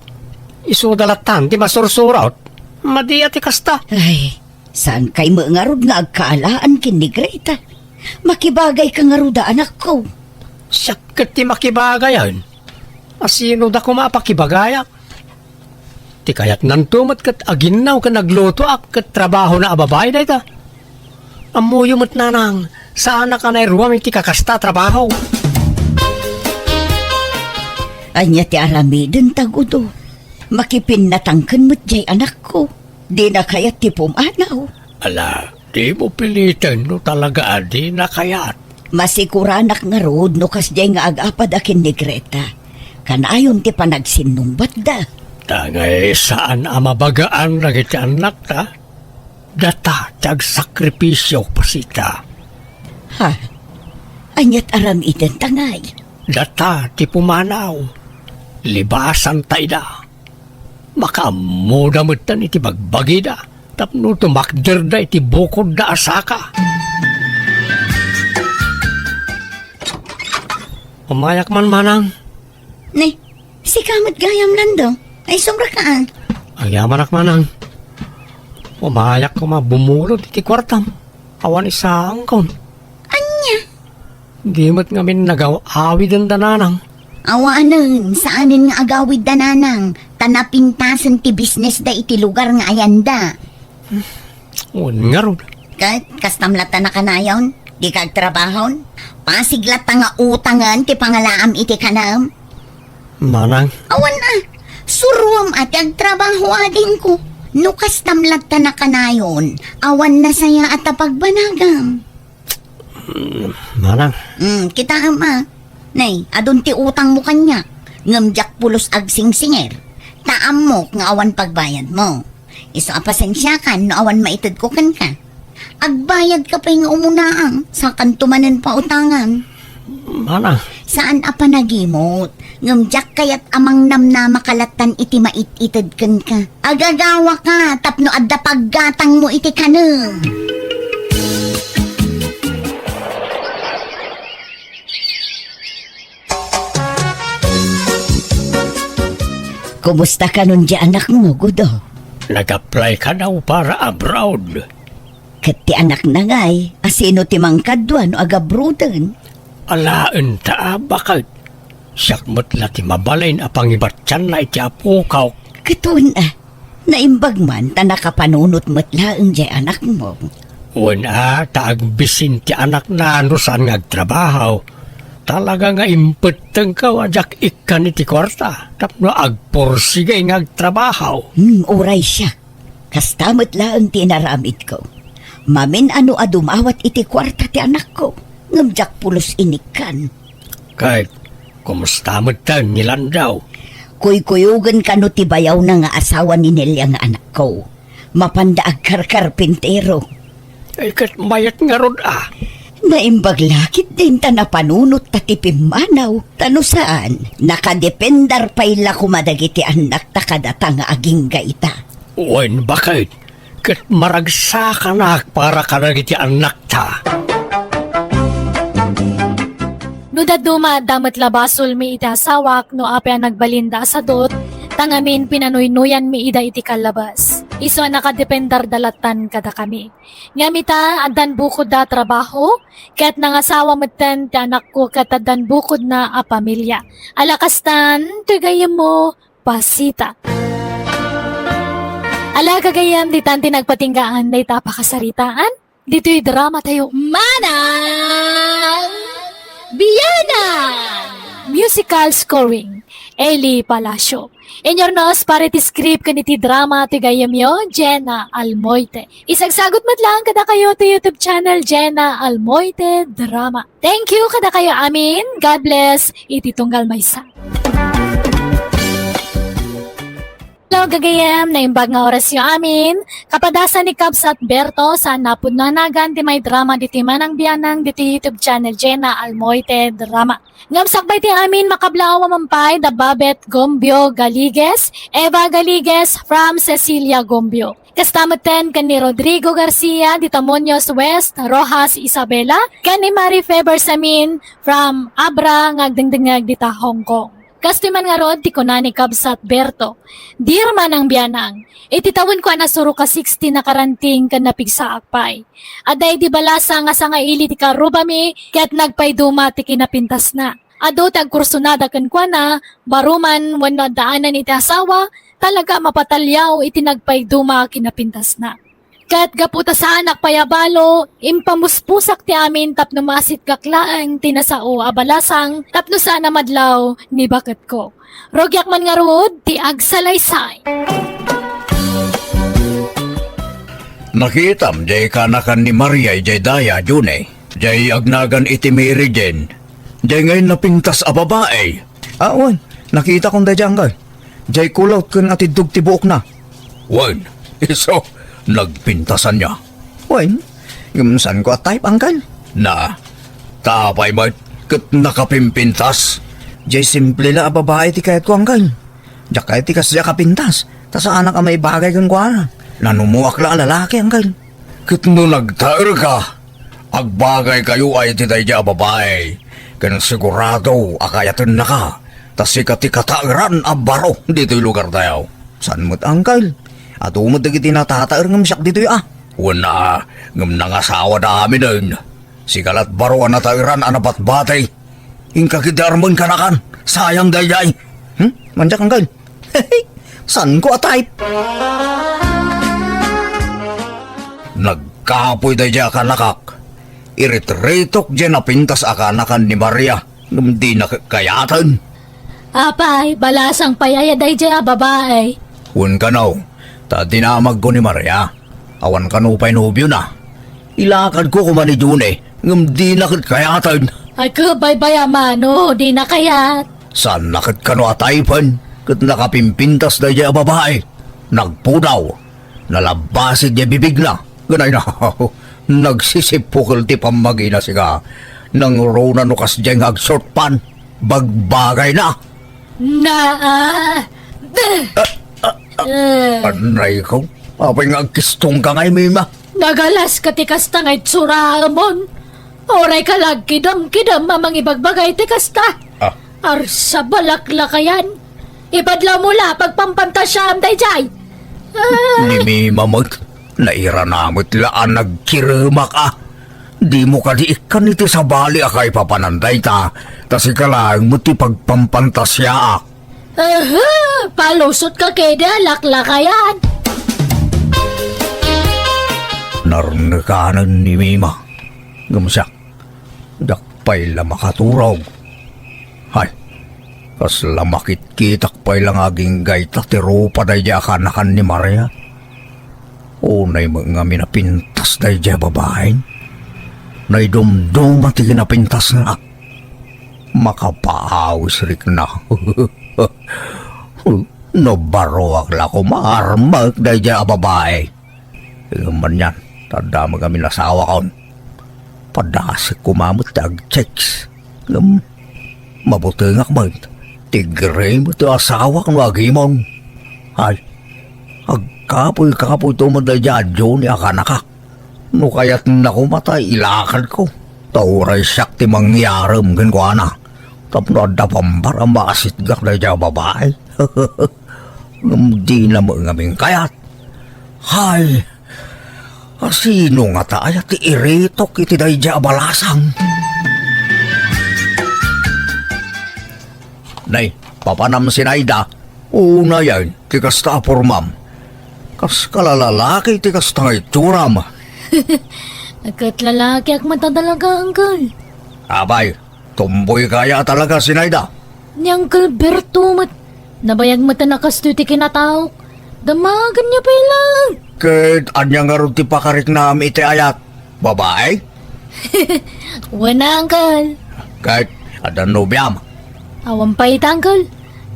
isudalatan ti masursurat. Madiya ti kasta. Ay, saan kay nga rod nga agkaalaan kin ni Greta? Makibagay ka nga rod anak ko. Sakit ti makibagayan. Asino da kumapakibagayak? Ti kayat nantumat kat aginaw ka nagluto ak kat trabaho na ababay da ita. Amuyo mat nanang, saan na ka na iruwam iti kakasta trabaho? Anya ti aramidin tagudo. Makipinatangkan mo't jay anak ko. Di na kayat ti pumanaw. Ala, di mo pilitin no talaga di na kayat. Masikuranak nga rod no kas jay nga agapad akin ni Greta. Kanayon ti panagsinumbat da. Tangay saan amabagaan na kita anak ta? Data tag sakripisyo pasita. Ha? Anyat aramidin tangay. Data ti pumanaw. Libasan tayo da. Makamuda mo tan iti bagbagi da. Tapno tumakder da iti bukod da asaka. Umayak man manang. Ne, si kamot gayam lando. Ay, sobra ka ah. Ayaman ak manang. Umayak ko mabumulod iti kwartam. Awan isang kon. Anya? Di mo't ngamin nagaw-awid ang dananang. Awanan, saanin nga agawid dananang. Tanapintasan ti business da iti lugar nga ayanda. Un nga ron. Kat, kastamlata na kanayon. Di kag trabahon. Pasiglata nga utangan ti pangalaam iti kanam. Manang, Awan na. Suruam at agtrabaho adin ko. No kastamlata na kanayon. Awan na saya at pagbanagam. manang. Kita ama. Nay, adun ti utang mo kanya. Ngamjak pulos ag singsinger. Taam mo nga awan pagbayad mo. Iso apasensya ka no awan maitid ko kan ka. Agbayad ka pa nga umunaang sa kantumanan pa utangan. Manang, Saan apa nagimot? Ngamjak kayat amang namna makalatan iti mait-itid kan ka. Agagawa ka tapno adda paggatang mo iti kanang. Kumusta ka nun di anak mo, Gudo? nag-apply ka daw para abroad. Kat ti anak na ngay, asino ti mangkadwa no agabrudan. Alaan ta bakit? Siyak mo't lati mabalain apang ibatyan na iti apukaw. Katun Naimbag man ta nakapanunot mo't laeng jay anak mo. Wala, taagbisin ti anak na ano saan ngagtrabaho. Talaga nga impeteng ka wajak ikan iti kwarta. Tapno agporsigay ngagtrabaho. Uray siya. Kastamot laeng tinaramid ko. Mamin ano adumawat iti kwarta ti anak ko. Ngamjak pulos inikan. Kahit, kumusta mo tan nilan daw? Kuy-kuyugan ka no ti bayaw na nga asawa ni Nelia nga anak ko. Mapandaag karkarpintero. Ay, kat mayat nga ron Naimbag lakit din ta napanunot ta ti pimanaw. Tano saan? Nakadependar payla kumadagiti anak ta kadata nga aging gaita. Wen, bakit? Kat maragsa ka na para ka na iti anak ta. No daduma damat labasol mi iti asawak no apya nagbalinda sa dot, tangamin pinanuynuyan mi ida iti kalabas. Iso nakadependar dalatan kada kami. Ngamita adan bukod da trabaho, kaya't nangasawa matan ti anak ko kat adan bukod na a pamilya. Alakastan, tugayam mo, pasita. Ala kagayam di tanti nagpatinggaan na itapakasaritaan. Dito'y drama tayo. Manang! Biyanan! Musical scoring, Eli Palacio. In your nose, para ti script kaniti drama ti gayam yo, Jenna Almoite. Isagsagot matlang kada kayo to YouTube channel, Jenna Almoite Drama. Thank you kada kayo amin. God bless. Iti tunggal maysa. Hello, gagayam na imbag nga oras yung amin. Kapadasan ni Cubs at Berto sa napudnanagan ti may drama diti manang biyanang diti YouTube channel Jenna Almoite Drama. Ngamsakbay ti amin makablaw mampay da Babet Gombio Galigues, Eva Galigues from Cecilia Gombio. Kastamatan kan ni Rodrigo Garcia di Tamonios West, Rojas Isabela, kan ni Marie Feber Samin from Abra ngagdengdengag dita Hong Kong. Kastiman nga rod, ti kunani Cubs at Berto. Dirman ang biyanang. Ititawin ko na suro ka 60 na karanting kan napigsa akpay. Aday di balasa nga sa nga ili ti karubami, kaya't nagpayduma ti kinapintas na. Ado tag kursunada kan kwa na, baruman wano daanan iti asawa, talaga mapatalyaw iti nagpayduma kinapintas na. Kat gaputa sa anak payabalo, impamuspusak ti amin tapno masit kaklaang tinasao abalasang tapno sana madlaw ni bakat ko. Rogyak man nga rod, ti agsalaysay. Nakitam, jay kanakan ni Maria, jay daya, june. Jay agnagan iti Mary Jane. Jay ngayon napintas a babae. Wan, nakita kong dadyang ka. Jay kulot kun atidug ti buok na. Wan, iso, nagpintasan niya. Wan, yung saan ko at type, angkal? Na, tapay mo, kat nakapimpintas. Jay simple la a babae ti kayat ko, angkal. Diyak kayat ti kasya kapintas. Ta sa anak ka may bagay kang kwa na. Nanumuak la lalaki, angkal. Kat no nagtaer ka, agbagay kayo ay titay niya babae. Kan sigurado akayatan na ka. Tas ikati kataaran abaro dito'y lugar tayo. Saan mo't, angkal? At umod na kiti natataer ng misyak dito Wala, ngam nangasawa namin nun. Sikalat baro ang natairan anapat batay. Ingkakidarmon kanakan, sayang dayay. Manjak, angkal. Saan ko at type? Nagkapoy dayay akanakak. Iritretok dyan napintas akanakan ni Maria. Ngam di nakakayatan. Apay, balasang payayaday dya babae. Hun ka now, ta dinamag ko ni Maria. Awan ka no pa'y nobyo na. Ilakad ko kumani June, ngam di nakakayatan. Ay kabay-baya mano, di na kayat. Saan nakit ka no ataypan? Kat nakapimpintas na dya babae. Nagpudaw. Nalabasid niya bibig na. Ganay na. Nagsisipukal ti pamagina siga. Nang rona nukas dyan ag-short pan. Bagbagay na. Anay ko. Apay nga kistong ka ngay, Mima. Nagalas ka tikas tangay tsuramon. Oray ka lag kidam-kidam mamang ibagbagay tikas ta. Arsa balaklakayan. Ipadla mula pagpampantasyam dayjay. Ni Mima mag. Naira namit laan nagkirma ka. Di mo ka diikan iti sa bali akay papananday ta. Tas ikalang mo ti pagpampantasya ak. Palusot ka keda laklakayan. Narnakanan ni Mima. Gamsak. Dakpay la makaturog. Hay. Kas lamakit kitak pa'y lang aging gayta tiro pa day akanakan ni Maria. Unay mga minapintas day babaeng. Nay dumduma ti ginapintas na. Makapaawis rik na. No baroak la ko maarmag day babae. Ngaman yan, tanda mga minasawa kaon. Padasik kumamot tag checks. Mabutengak man. Tigre mo ito asawa kang wagimon. Ay, agkapoy-kapoy tumaday dyan ni akanaka. No kaya't nakumatay, ilakan ko. Tauray siyak ti mangyaram gankwana. Tapno ada pambar ang maasit gak na dyan babae. Di na mo ngaming kayat. Hay, sino nga tayo ti iritok iti day dyan balasang. Nay, papanam si Naida. Una yan, tikas ta ma'am. Kas kalalalaki, tikas ta ituram. Agkat lalaki ak mata talaga, Uncle. Abay, tumboy kaya talaga si Naida. Ni Uncle Berto nabayag mata na kasto ti kinatawag. Damagan niya pa lang. Kahit anyang nga rin ti pakarik na iti ayat. Babae? Wana, Uncle. Kahit adan nobyam. Awan pa ita, Uncle.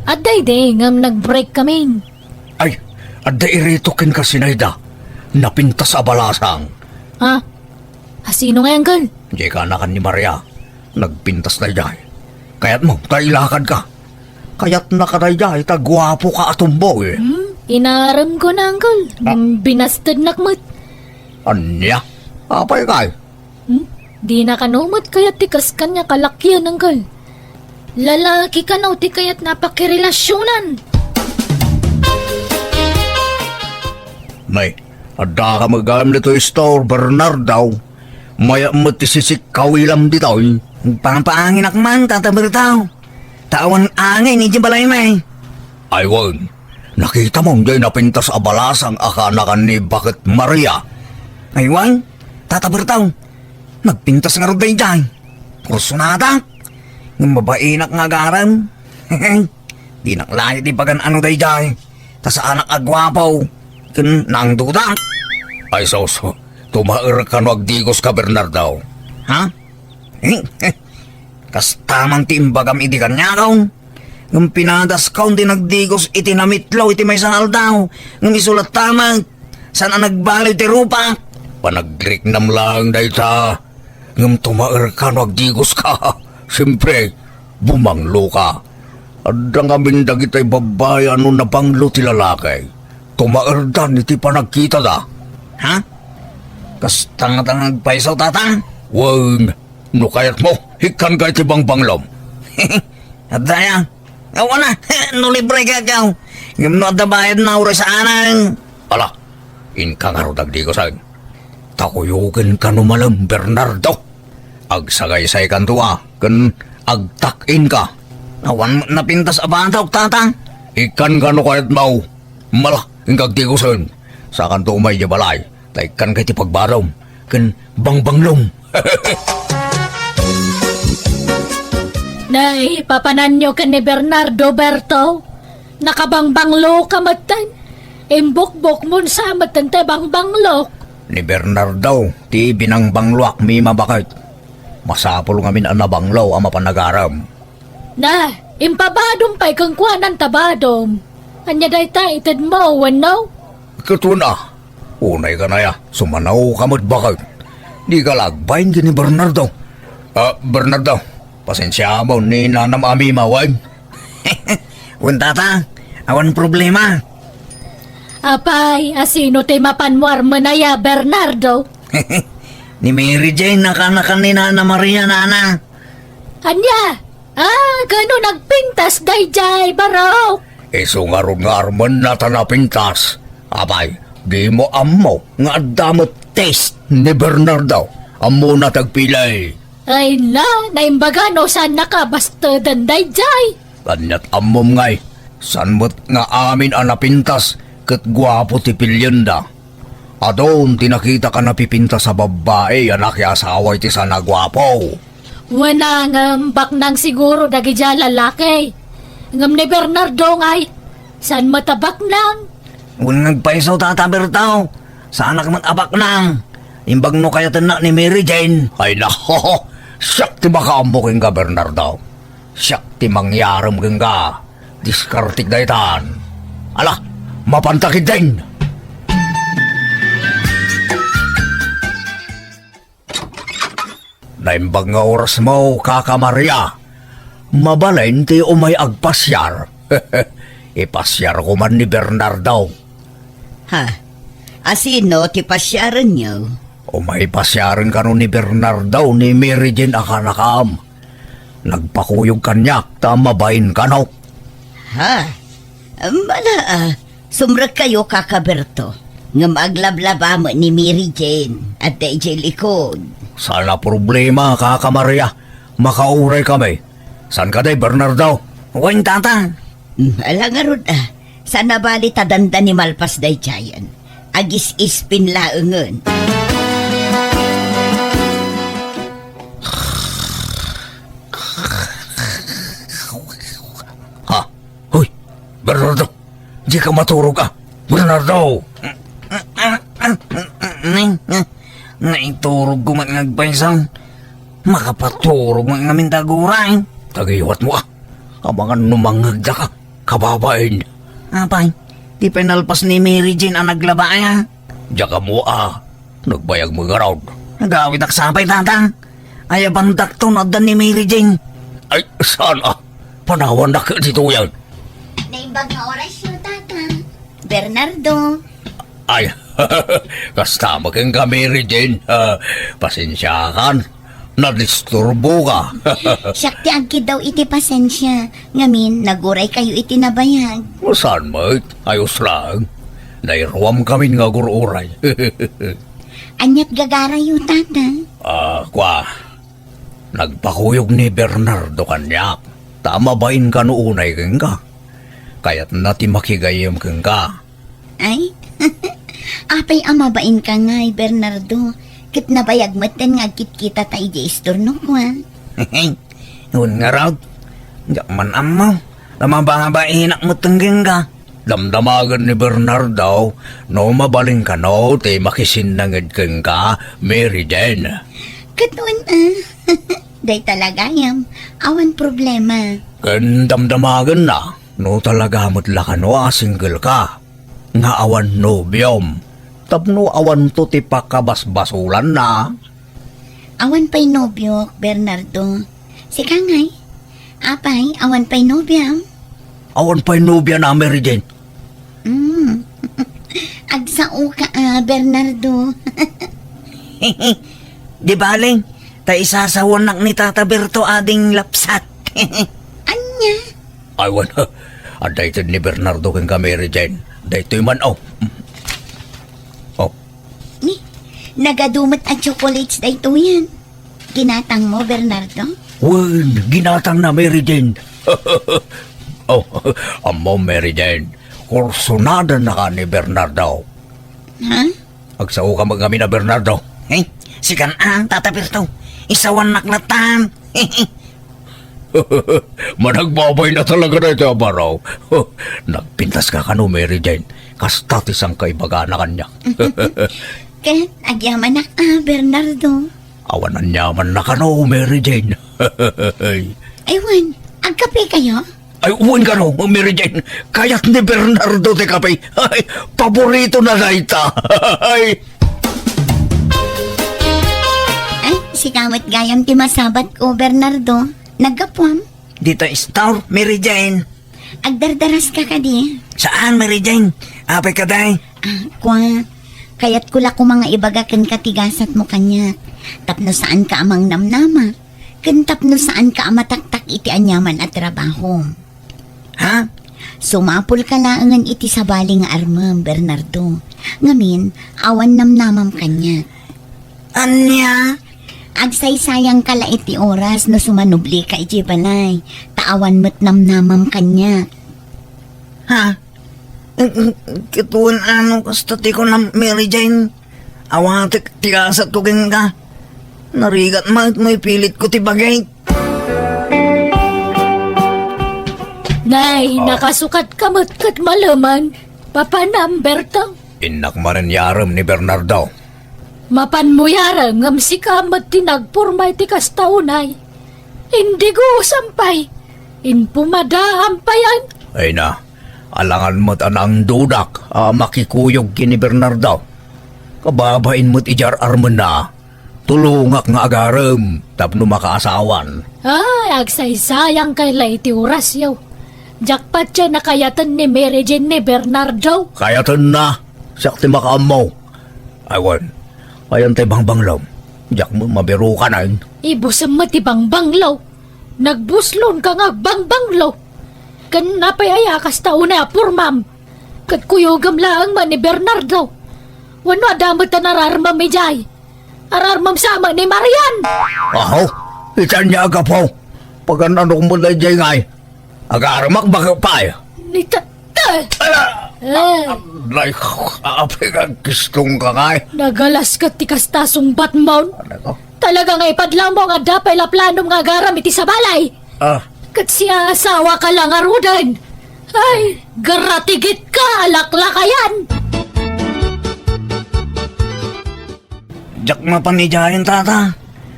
At day ngam nag-break kami. Ay, ada iritokin ka si Naida. Napintas sa balasang. Ha? Sino nga, Uncle? Di ka nakan ni Maria. Nagpintas na jay. Kaya't mo, tailakad ka. Kaya't nakadayjay, tagwapo ka atumbo eh. Inaram ko na, Uncle. Binastad nakmat. Anya? Apay kay? Di na kanumot kaya tikas kanya kalakyan, Uncle. Lalaki ka na ti kaya't napakirelasyonan. Nay, ada ka magam dito store Bernard daw. Maya matisisik kawilam dito eh. Pampaangin akman, tatabar tao. Tawan angin, ni balay may. Aywan, nakita mo hindi napintas abalasang akanakan ni Bakit Maria. Aywan, tatabar tao. Nagpintas nga rin tayo dyan. Kursunata. Ng babainak nga garam. Di naklayo di pagan ano tayo dyan. Tas anak agwapaw. Kan nang duda. Ay soso, tumaer ka no agdigos ka Bernardo. Ha? Kas tamang tiimbagam iti kanya kaw. Ng pinadas kaw di nagdigos iti namitlaw iti may sanal daw. Ng isulat tamang. Sana nagbalik ti rupa. Panagrik nam lang dahi ta. Ngam tumaer ka no agdigos ka. Siyempre, bumanglo ka. Adang kaming dagitay babae ano na banglo ti lalaki. Tumaer dan iti panagkita da. Ha? Kas tanga-tanga nagpaisaw tata? Wan, no kayat mo, hikan ka iti banglom. At daya, awa na, no libre ka kaw. Ngam no at bayad na ura sa anang. Ala, inka nga ro dagdigos ay. Takuyukin ka no malam, Bernardo. Agsagay-say kan tuwa, kan agtakin ka. Awan napintas abantaw tata. Ikan ka no kayat mau. Mala, ingkag tigusan. Sa kanto umay di balay, taikan kay ti pagbarom. Kan bangbanglong. Nay, papanan nyo ka ni Bernardo Berto. Nakabangbanglo ka matan. Imbok-bok mo sa matan te bangbanglo. Ni Bernardo, ti binangbangluak mi mabakit. Masapol ngamin ang nabanglaw ang mapanagaram. Na, impabadom pa'y kang kuanan tabadom. Anya day ta itad mo, wano? Katuna, unay ka na ya, sumanaw ka mo't bakit. Di ka lagbayin ka ni Bernardo. Bernardo, pasensya mo ni nanam ami mawag. Wan tata, awan problema. Apay, asino te mapanwar manaya, Bernardo? Ni Mary Jane nakanakan ni Nana Maria nana. Anya? Gano nagpintas dayjay, barok? Iso nga ron nga arman na tanapintas. Abay, di mo amo nga damot taste ni Bernardo. Amo na tagpilay. Ay naimbaga no saan nakabastadan dayjay. Kanyat amom ngay, san mo't nga amin ang napintas kat gwapo ti pilyenda. Adon, tinakita ka na pipinta sa babae, anak ya asawa iti sa nagwapo. Wala ngam baknang siguro dagi dyan lalaki. Ngam ni Bernardo ngay, saan matabak nang? Kung nagpaisaw Tata Bertaw, sa anak man abak nang. Imbag no kaya tanak ni Mary Jane. Ay nako, siyak ti makaambukin ka, Bernardo. Siyak ti mangyaram kang ka. Diskartik daytan. Ala, mapantakid din. Naimbag nga oras mo, Kaka Maria. Mabalain ti umay agpasyar. Ipasyar ko man ni Bernardo. Ha? Asino ti pasyaran niyo? Umay pasyarin ka no ni Bernardo ni Mary Jane akanakam. Nagpakuyog kanyak, tamabain ka no. Ha? Sumrag kayo, Kaka Berto. Nga maglablaba mo ni Mary Jane at DJ likod. Sana problema, Kaka Maria. Makauray kami. San ka day, Bernardo? Huwag Tata. Alangarod sana bali tadanda ni Malpas day Jayan. Agis ispin laungan. Ha? Hoy, Bernardo. Di ka maturog ka. Bernardo. Naiturog ko man nagpaisaw. Makapaturog man namin taguray. Tagiwat mo Abangan numangagda ka. Kababain. Apay, di penalpas ni Mary Jane ang naglabaya. Diya ka mo Nagbayag mo garaw. Nagawit ak sapay Tata. Ay bandak to nadan ni Mary Jane. Ay, sana. Panawan na ka dito yan. Naimbag nga oras yun, Tata. Bernardo. Ay, kastama kang ka, Mary Jane. Pasensyakan. Nadisturbo ka. Siyak ti agkid daw iti pasensya. Ngamin, naguray kayo iti nabayag. Saan mo? Ayos lang. Nairuam kami nga gururay. Anyat gagara yu, Tata. Kwa. Nagpakuyog ni Bernardo kanyak. Tama bain ka noonay kang ka? Kaya't nati makigayam kang ka. Ay, apay amabain ka nga, Bernardo. Kit nabayag maten nga kit kita tayo di istorno ko, ha? Yun nga raw. Diyak man amaw. Namabanga mo tangging ka. Damdamagan ni Bernardo, no mabaling ka no, te makisinangid kang ka, Mary Jane. Katuan, day talaga yam. Awan problema. Kan damdamagan na, no talaga mutla ka no, single ka. Nga awan no biyom. Tapno awan to ti pakabasbasulan na. Awan pa'y nobyo, Bernardo. Si Kangay. Apay, awan pa'y nobya. Awan pa'y nobya na, Mary Jane. Agsao ka, Bernardo. Di baling, ta isasawan nak ni Tata Berto ading lapsat. Anya? Awan, adaytid ni Bernardo kang ka, Mary Jane. Daytoy man, Ni, nagadumot at chocolates day to yan. Ginatang mo, Bernardo? Wen, ginatang na, Mary Jane. Amo, Mary Jane. Kursunada na ka ni Bernardo. Ha? Agsao ka magami na, Bernardo. Hey, si Kanang, Tata Berto. Isawan naklatan. Managbabay na talaga na ito, Abaraw. Nagpintas ka kano, Mary Jane. Kastatis ang kaibaga na kanya. Ket, agyaman na Bernardo. Awanan yaman na kano, Mary Jane. Aywan, agkape kayo? Ay, uwan ka no, Mary Jane. Kaya't ni Bernardo te kapay. Ay, paborito na daita. Ay, Ay, si kamot gayam ti masabat ko, Bernardo. Naggapuam. Dito istor, Mary Jane. Agdardaras ka di. Saan, Mary Jane? Apay ka day? Kwa, kaya't kula ko mga ibagakan katigasat mo kanya. Tapno saan ka amang namnama. Ken tapno saan ka amataktak iti anyaman at trabaho. Ha? Sumapol ka laangan iti sabali nga armam, Bernardo. Ngamin, awan namnamam kanya. Anya? Agsaysayang kala iti oras no sumanubli ka iti balay. Taawan mo't namnamam kanya. Ha? Kituan ano kasta ti ko na Mary Jane. Awatik tigasat ko kin ka. Narigat may pilit ko ti bagay. Nay, nakasukat kamot kat malaman. Papanamber tang. Inak marin yaram ni Bernardo. Mapan mo yara ngam si kamat tinagpurmay ti kastaunay. Hindi ko sampay. Inpumadahan pa yan. Ay na, alangan mo't anang dudak, makikuyog kini Bernardo. Kababain mo't ijar arman na, tulungak nga agaram, tapno makaasawan. Ay, agsaysayang kay Lady oras yaw. Jakpat siya nakayatan ni Mary Jane ni Bernardo. Kaya na, sakti makaamaw. Aywan, ayan tay bangbanglaw. Jak mo mabiru ka na yun. Ibusam matibang banglaw. Nagbuslon ka nga bangbanglaw. Kan napayaya kas tauna purmam. Kat kuyogam laang man ni Bernardo. Wano adamot na nararmam mi jay. Ararmam sama ni Marian. Aho, itan niya aga po. Pag anong mo na dyan ngay. Agaramak baka pa eh. Ni tata. Like, api ka gistong ka ngay. Nagalas ka ti kastasong batmaun. Ano ko? Talaga nga ipadlang mo nga dapay la planom nga garam iti sa balay. Kat siya asawa ka lang arudan. Ay, garatigit ka, alaklakayan. Jak mapanijayan tata.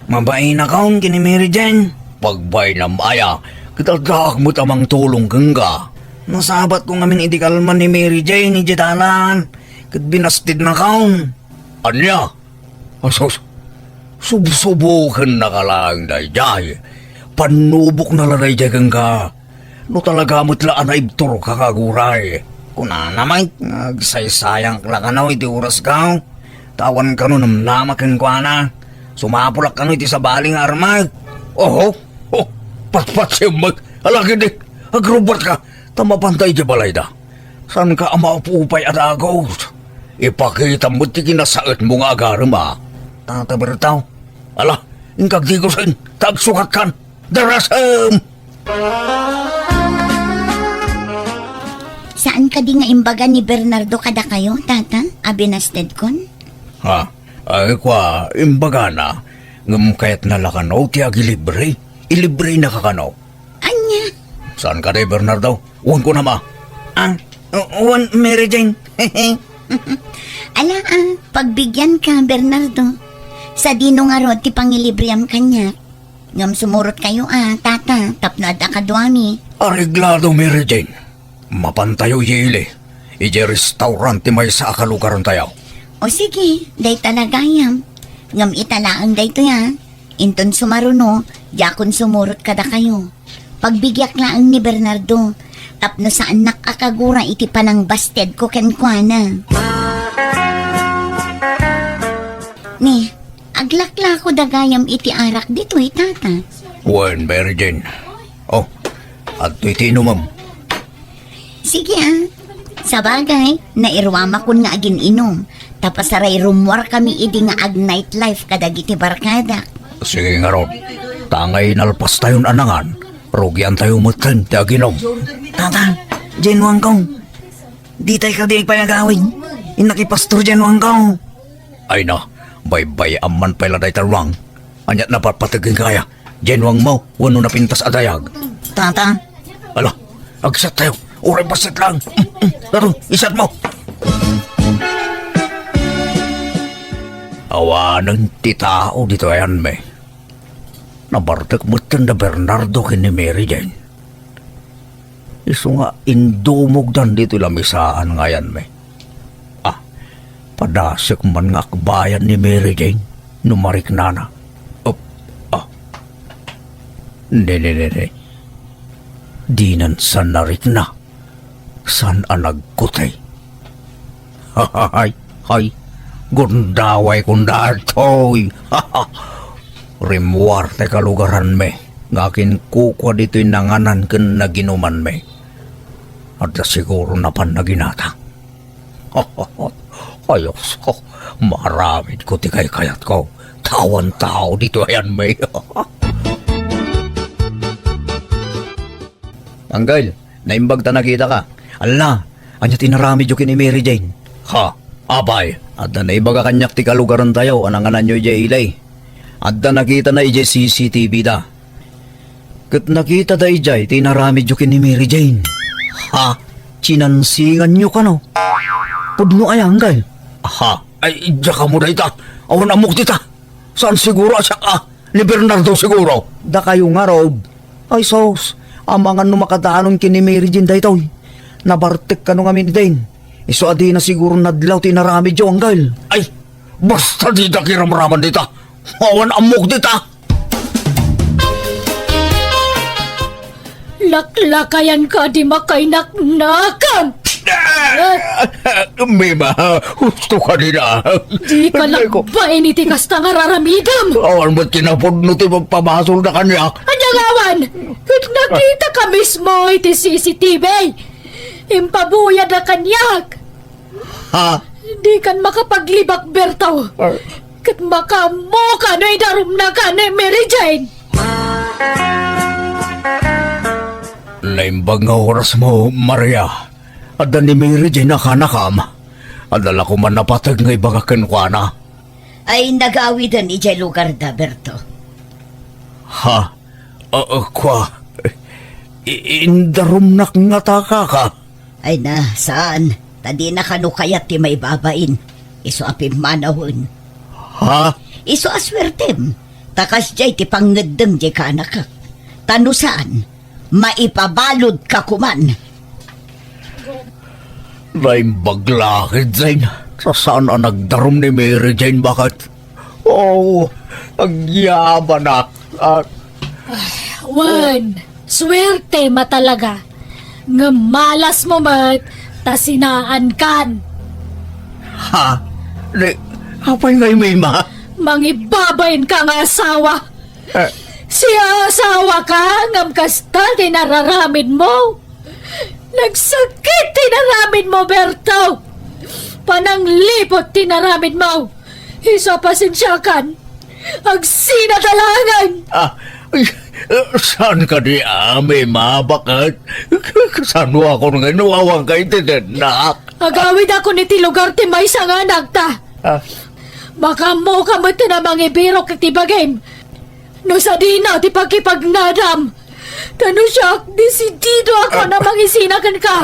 Mabain na kaon kini Mary Jane. Pagbay na maya, kitagdaak mo tamang tulong kang ka. Nasabat ko ngamin idikalman ni Mary Jane ni Jetalan. Kat binastid na kaon. Anya? Asos, subsubukan na ka lang dayjay. Panubok na lang dayjay kang ka. No talaga mo't laan na ibtor kakaguray. Kuna naman, nagsaysayang lakanaw iti oras ka. Tawan ka nun namakin ko na. Sumapulak ka nun iti sa baling armag. Oh, patpat siya mag. Alaki di, agrubat ka. Tamapantay di balay da. San ka amaupupay at agaw? Ipakita mo ti kinasaot mo nga agaram ah. Tata Bertaw, Ala, ingkag di ko sin, tagsukat kan. Darasam! Saan ka di nga imbaga ni Bernardo kada kayo, tata? Abinasted kon? Ha? Ay kwa, imbaga na. Ngam kayat nalakanaw ti agilibre. Ilibre na kakanaw. Anya? Saan ka di, Bernardo? Uwan ko na ma. Uwan Mary Jane. Ala pagbigyan ka, Bernardo. Sa dino nga rod, ti pangilibriam kanya. Ngam sumurot kayo tata. Tapno at akadwami. Areglado, Mary Jane. Mapantayo yili. Ije restaurant ti may sa akalugaran tayo. O sige, day talagayam. Ngam italaang day to ya. Inton sumaruno, yakon sumurot kada kayo. Pagbigyak laang ni Bernardo. Tapno saan nakakagura iti panang basted ko kenkwana. Ni, aglakla ko dagayam iti arak dito tata. Uwan, Mary Jane. Oh, at iti inumam. Sige Sa bagay, nairwama kun nga agin inom. Tapos aray rumwar kami idi nga ag nightlife kadagiti barkada. Sige nga ron. Tangay nalpas tayon anangan. Rugyan tayo mutan ti aginom. Tata, Jane Wangkong. Di tayo ka di payagawin. Inakipastor Jane Wangkong. Ay na, bay-bay aman pala day tarwang. Anyat na papatagin kaya. Jenwang mo, wano na pintas adayag. Tata, Ala, agsat tayo. Uray pasit lang. Laro, isat mo. Awanan ti tao dito ayan me. Nabartak mo na Bernardo kini Mary Jane. Iso nga indumog dan dito lamisaan ngayan me. Padasik man nga akbayan ni Mary Jane. Numarik nana. Ne. Dinan san narik na. San anagkutay. Hay. Gundaway kundatoy. Rimwar te kalugaran me. Ngakin kukwa dito'y nanganan ken naginuman me. At siguro na pan naginata. Ayos ko. Maramid ko ti kayat ko. Tawan tao dito ayan me. Anggal, naimbag ta nakita ka. Ala, Anya tinarami jo kini Mary Jane. Ha, abay. At na ibaga kanyak ti kalugaran tayo, ananganan nyo jay ilay. At na nakita na ijay CCTV da. Kat nakita da ijay, tinarami jo kini Mary Jane. Ha? Chinansingan nyo ka no? Pudno ay hanggal. Ha, ay diya ka mo da ita. Awan amok dita. Saan siguro siya ka? Ni Bernardo siguro. Da kayo nga Rob. Ay sos, ang mga numakadaanon kini Mary Jane da ito. Nabartik ka nung amin din. Iso adi na siguro nadlaw tinarami jo hanggal. Ay, basta dita kiramraman dita. Awan amok dita. Laklakayan ka di makainaknakan! Mima, gusto ka nila. Di ka lakbain iti kasta nga raramidam! Awan ba't kinapudno ti magpabasol na kanya? Anyangawan! Kung nakita ka mismo iti CCTV! Impabuyad na kanyak! Ha? Di kan makapaglibak, Berto! Kat makamo ka na idarum na ka ni Mary Jane! Naimbag nga oras mo, Maria. At ni Mary Jane nakanakam. Adala ko man napatag nga ibaga kenkwana. Ay nagawidan ijay lugar da, Berto. Ha? Kwa? Indarumnak nga taka ka. Ay na, saan? Tadi na kanukayat ti may babain. Iso apim manahon. Ha? Iso aswertem. Takas jay ti pangnedeng jay ka anak. Tano saan? Maipabalod ka kuman. Naimbag lakid, Zain. Sa saan ang nagdarum ni Mary Jane, bakit? Oh, agyaban na. Wan, swerte matalaga. Nga malas mo mat, tasinaan kan. Ha? Apay ngay, Mima? Mangibabayin ka nga asawa. Siya asawa ka, ngam kasta tinararamid mo. Nagsakit tinaramid mo, Berto. Pananglipot tinaramid mo. Isa pasensyakan. Agsinadalangan. Saan ka di Mima? Bakit? Saan mo ako nga nawawang kay tinanak? Agawid ako ni ti lugar ti may nga nagta. Baka mo ka mo tinamang ibiro kiti bagay. No sa dina, ti pagkipagnadam. Tano siya, desidido ako na mangisinakan ka.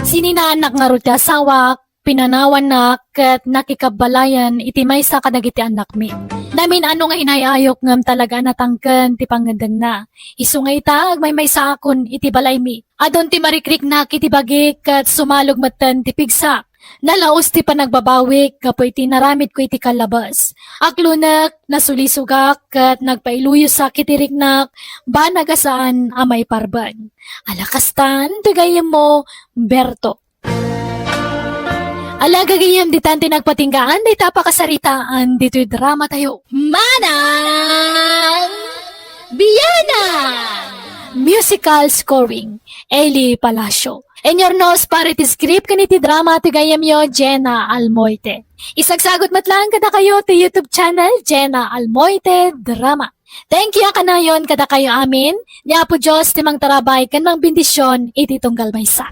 Sininanak nga ro ti asawa, pinanawan na kat nakikabalayan iti may sa kadagiti anak mi. Namin ano nga inayayok ngam talaga natangken ti pangandang na. Isu nga itag may sa akon iti balay mi. Adon ti marikrik na kiti bagik kat sumalog matan ti pigsa. Nalaos ti panagbabawik kapoy ti naramid ko iti kalabas. Aklunak, nasulisugak, kat nagpailuyo sa kitiriknak, ba nagasaan amay parban. Alakastan, tagayam mo, Berto. Alagagayam ditan ti nagpatinggaan, di tapakasaritaan, dito'y drama tayo. Manang! Biyana! Musical scoring, Eli Palacio. Enyornos para ti script kaniti drama ti gayam yo Jenna Almoite. Isagsagot matlang kada kayo ti YouTube channel Jenna Almoite Drama. Thank you kanayon kada kayo amin. Niya po Diyos ti mang tarabay kan mang bendisyon iti tunggal maysa.